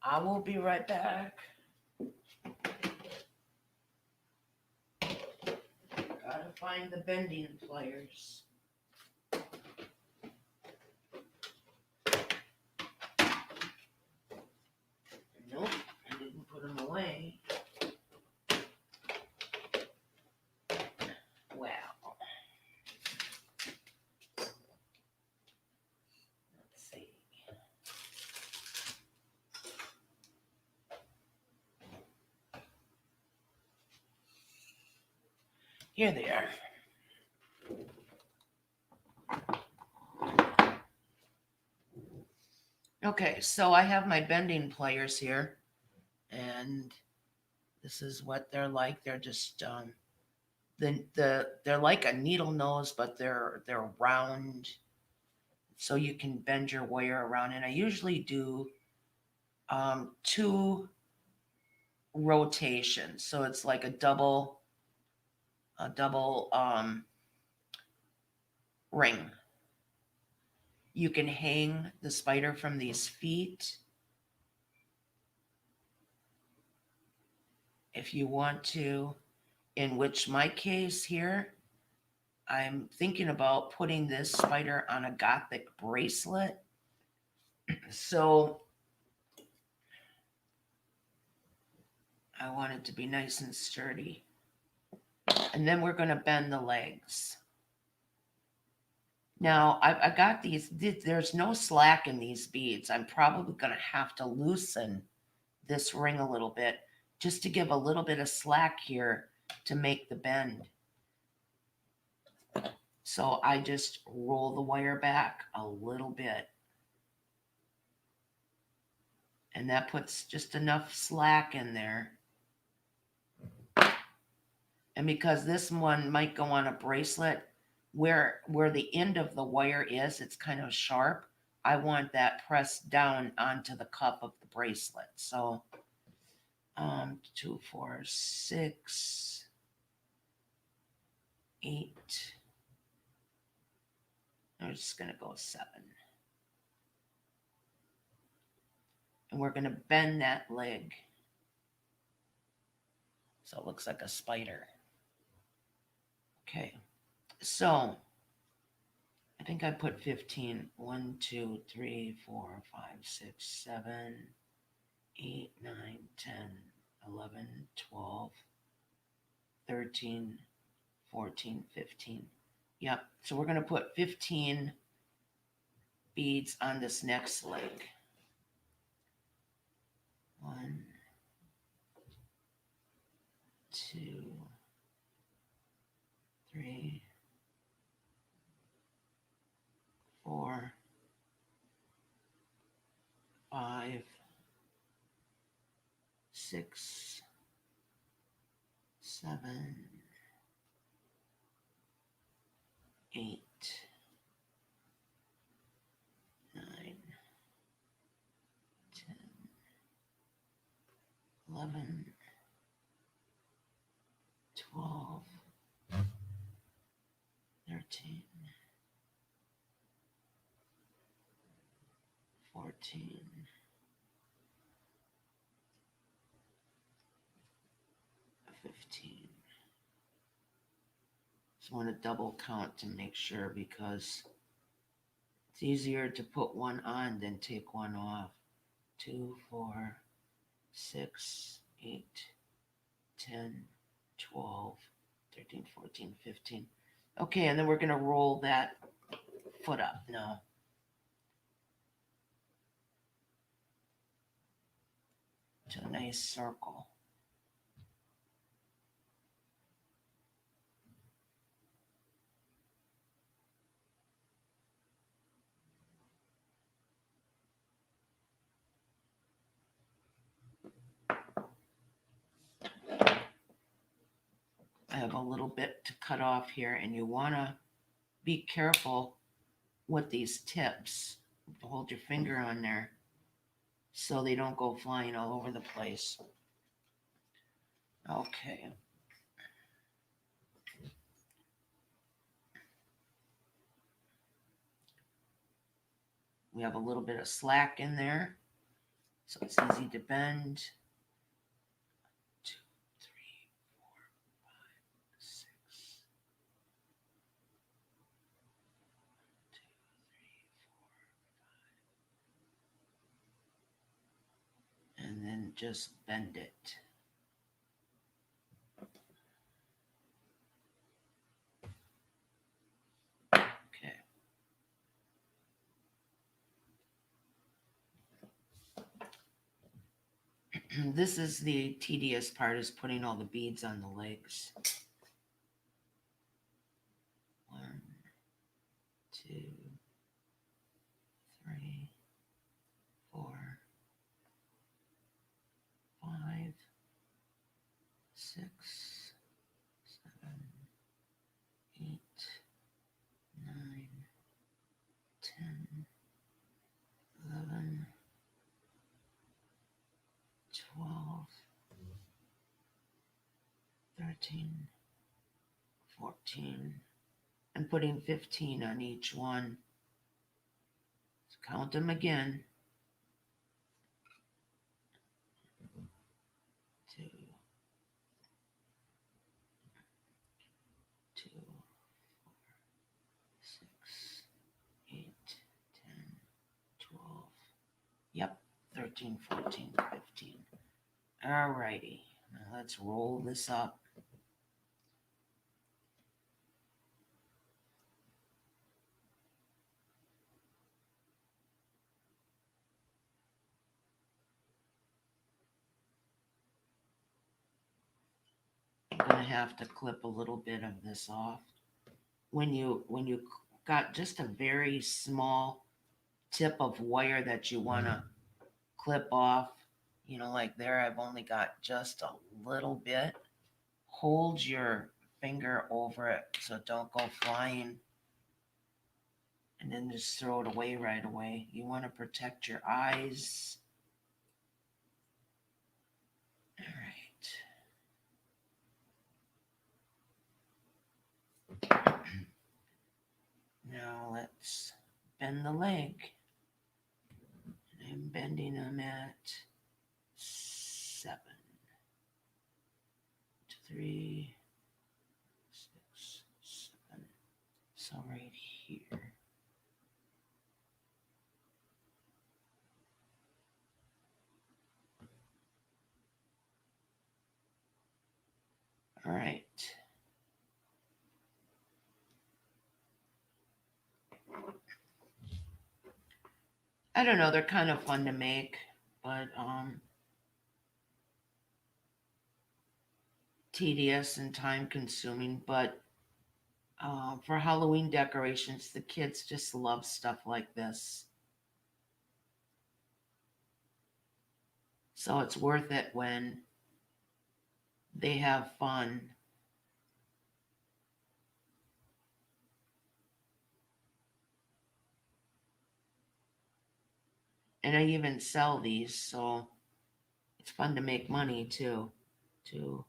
I will be right back. Gotta find the bending pliers. Nope, I didn't put them away. Wow. Let's see. Here they are. Okay, so I have my bending pliers here, and this is what they're like. They're just they're like a needle nose, but they're round, so you can bend your wire around. And I usually do 2 rotations, so it's like a double ring. You can hang the spider from these feet if you want to, in which my case here, I'm thinking about putting this spider on a Gothic bracelet. So I want it to be nice and sturdy. And then we're going to bend the legs. Now, I got these, there's no slack in these beads. I'm probably going to have to loosen this ring a little bit just to give a little bit of slack here to make the bend. So I just roll the wire back a little bit. And that puts just enough slack in there. And because this one might go on a bracelet, where the end of the wire is, it's kind of sharp. I want that pressed down onto the cup of the bracelet. So 2, 4, 6, 8. I'm just gonna go 7. And we're gonna bend that leg so it looks like a spider. Okay, so I think I put 15. 1, 2, 3, 4, 5, 6, 7, 8, 9, 10, 11, 12, 13, 14, 15. Yep, so we're going to put 15 beads on this next leg. 1, 2, 3, 4, 5, 6, 7, 8, 9, 10, 11, 12, 13, 14, 15. Just want to double count to make sure because it's easier to put one on than take one off. 2, 4, 6, 8, 10, 12, 13, 14, 15. Okay, and then we're going to roll that foot up now. To a nice circle. I have a little bit to cut off here, and you want to be careful with these tips. Hold your finger on there so they don't go flying all over the place. Okay. We have a little bit of slack in there, so it's easy to bend. 2, 3, 4, 5, 6. 2, 3, 4, 5. And then just bend it. Okay. This is the tedious part, is putting all the beads on the legs. 1, 2, 3, 4, 5, 6, 7, 8, 9, 10, 11, 12, 13, 14, and putting 15 on each one. So count them again. 2, 2, 4, 6, 8, 10, 12. Yep, 13, 14, 15. All righty. Now let's roll this up. I'm gonna have to clip a little bit of this off. When you got just a very small tip of wire that you want to clip off, like there I've only got just a little bit. Hold your finger over it so it don't go flying. And then just throw it away right away. You want to protect your eyes. All right. Now let's bend the leg. I'm bending them at 7, 3, 6, 7. So right here. All right. I don't know, they're kind of fun to make, but tedious and time consuming, but for Halloween decorations, the kids just love stuff like this. So it's worth it when they have fun. And I even sell these, so it's fun to make money too. 2,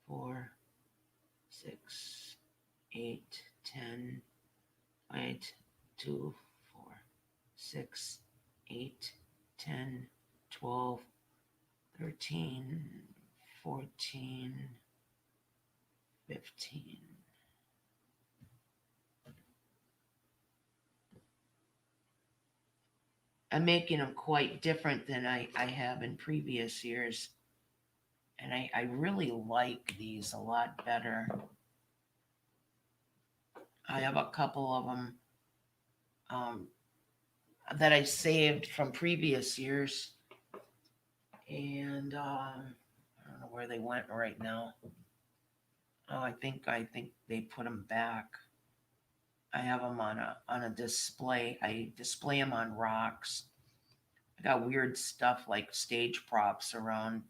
4, 6, 8, 10, 8, 2, 4, 6, 8, 10, 12, 13, 14, 15. I'm making them quite different than I have in previous years. And I really like these a lot better. I have a couple of them that I saved from previous years. And I don't know where they went right now. Oh, I think they put them back. I have them on a display. I display them on rocks. I got weird stuff like stage props around.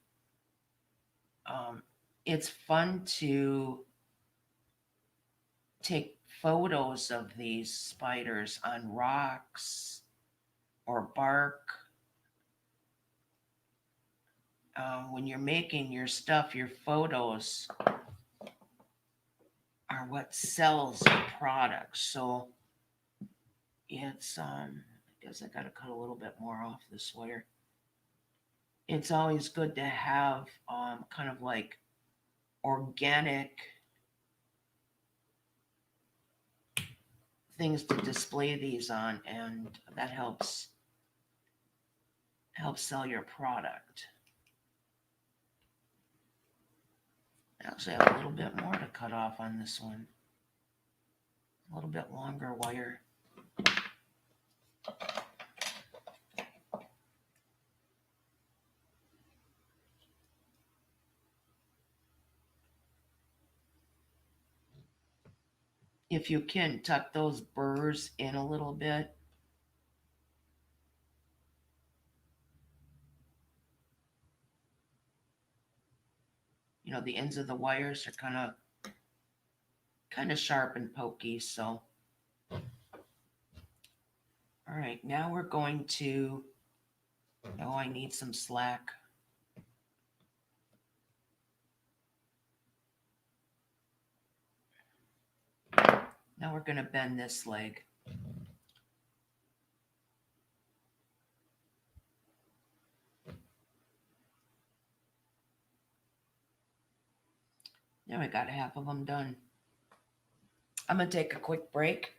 It's fun to take photos of these spiders on rocks or bark. When you're making your stuff, your photos are what sells your product. So it's I guess I gotta cut a little bit more off this wire. It's always good to have kind of like organic things to display these on, and that helps sell your product. Actually, I have a little bit more to cut off on this one. A little bit longer wire. If you can, tuck those burrs in a little bit. You know, the ends of the wires are kind of sharp and pokey, so. All right, now we're going to, oh, I need some slack. Now we're going to bend this leg. Now I got half of them done. I'm going to take a quick break.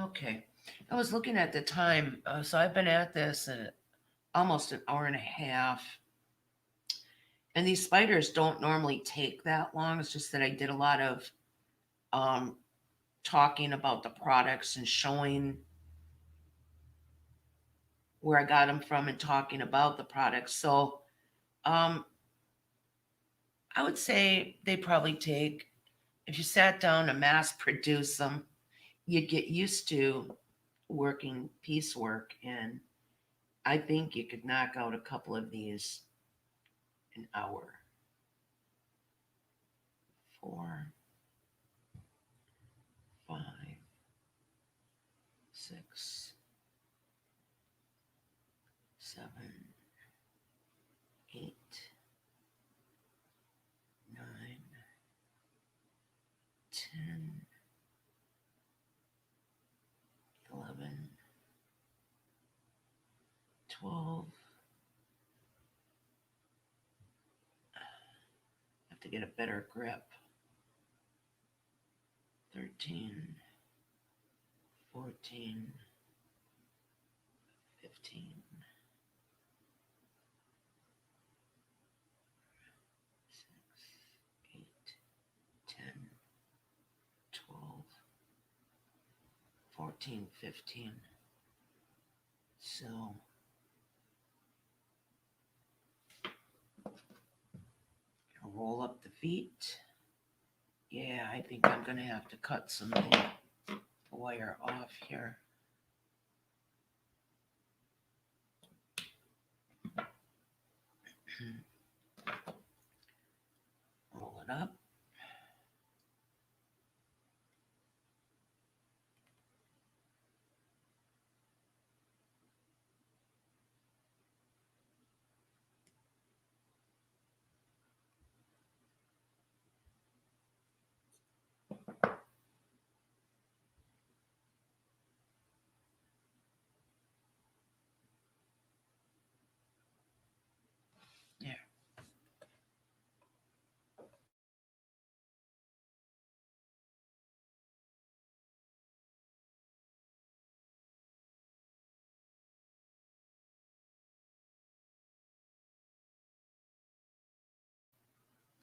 Okay. I was looking at the time. So I've been at this almost an hour and a half. And these spiders don't normally take that long. It's just that I did a lot of um, talking about the products and showing where I got them from and talking about the products. So um, I would say they probably take, if you sat down to mass produce them, you'd get used to working piecework. And I think you could knock out a couple of these an hour. 4, 5, 6, 7, 8, 9, 10, 11, 12. I have to get a better grip. 13, 14, 15, 6, 8, 10, 12, 14, 15. So roll up the feet. Yeah, I think I'm going to have to cut some of the wire off here. Roll it up. There.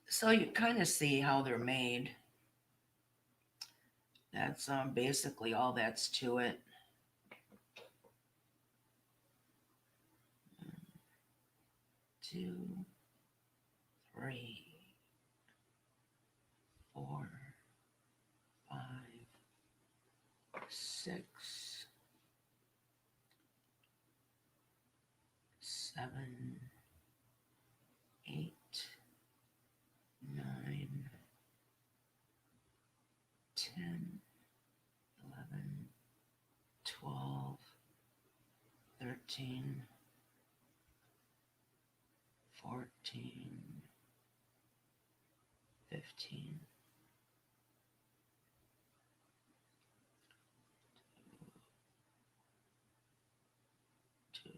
So you kind of see how they're made. That's basically all that's to it. 2, 3, 4, 5, 6, 7, 8, 9, 10, 11, 12, 13, 14, 15, 2,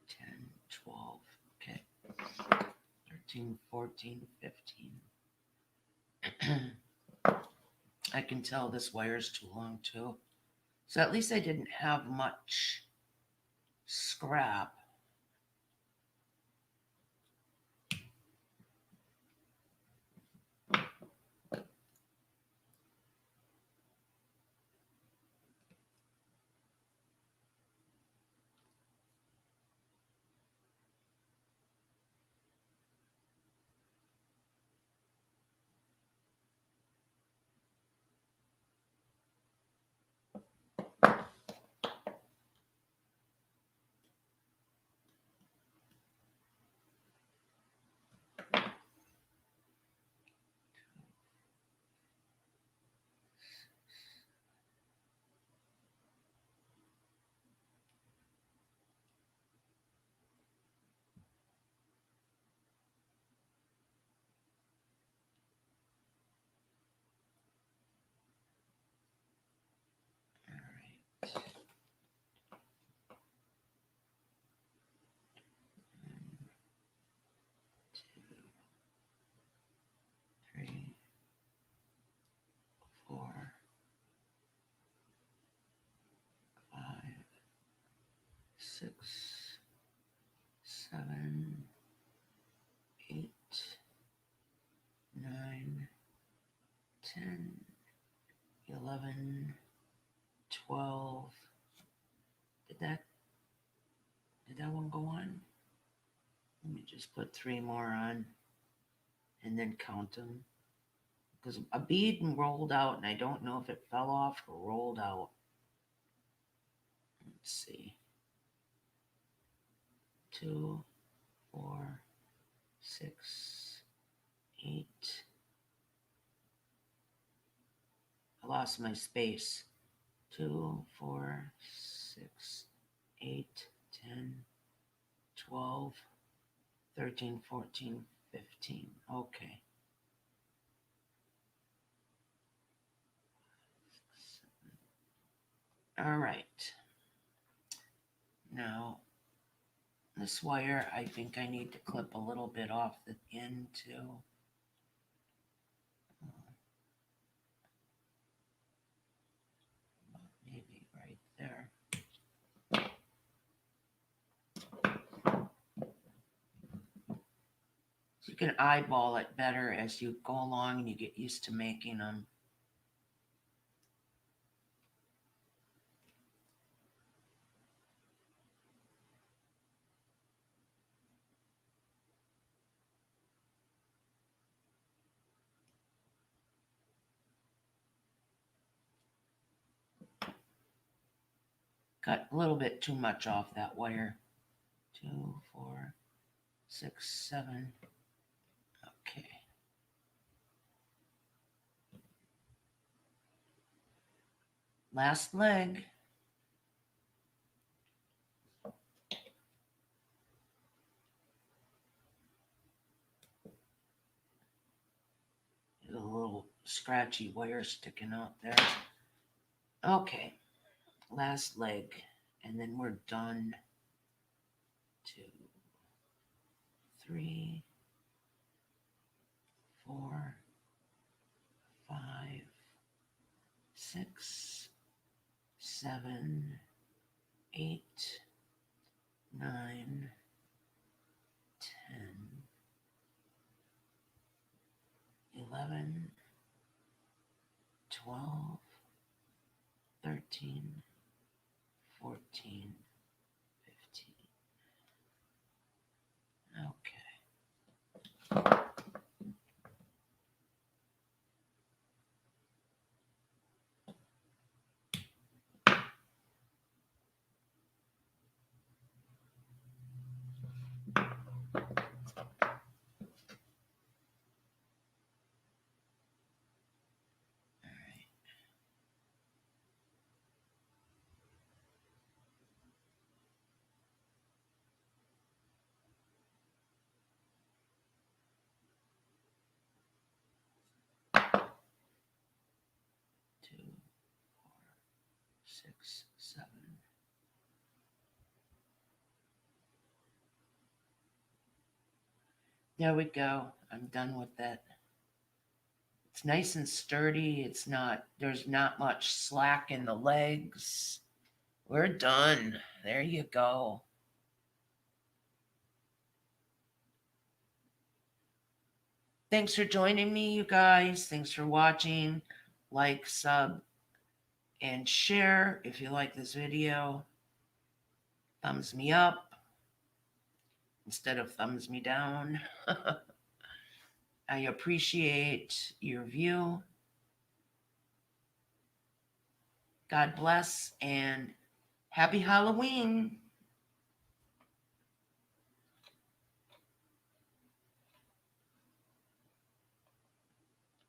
10, 12. Okay. 13, 14, 15. I can tell this wire's too long too. So at least I didn't have much scrap. 6, 7, 8, 9, 10, 11, 12. Did that one go on? Let me just put 3 more on and then count them. Because a bead rolled out and I don't know if it fell off or rolled out. Let's see. 2, 4, 6, 8. I lost my space. 2, 4, 6, 8, 10, 12, 13, 14, 15. Okay. All right. Now, this wire, I think I need to clip a little bit off the end too. Maybe right there. You can eyeball it better as you go along and you get used to making them. Cut a little bit too much off that wire. 2, 4, 6, 7. Okay. Last leg. There's a little scratchy wire sticking out there. Okay. Last leg. And then we're done. 2, 3, 4, 5, 6, 7, 8, 9, 10, 11, 12, 13, 14, 15. Okay. 2, 4, 6, 7. There we go. I'm done with that. It's nice and sturdy. There's not much slack in the legs. We're done. There you go. Thanks for joining me, you guys. Thanks for watching. Like, sub, and share if you like this video. Thumbs me up instead of thumbs me down. I appreciate your view. God bless and happy Halloween.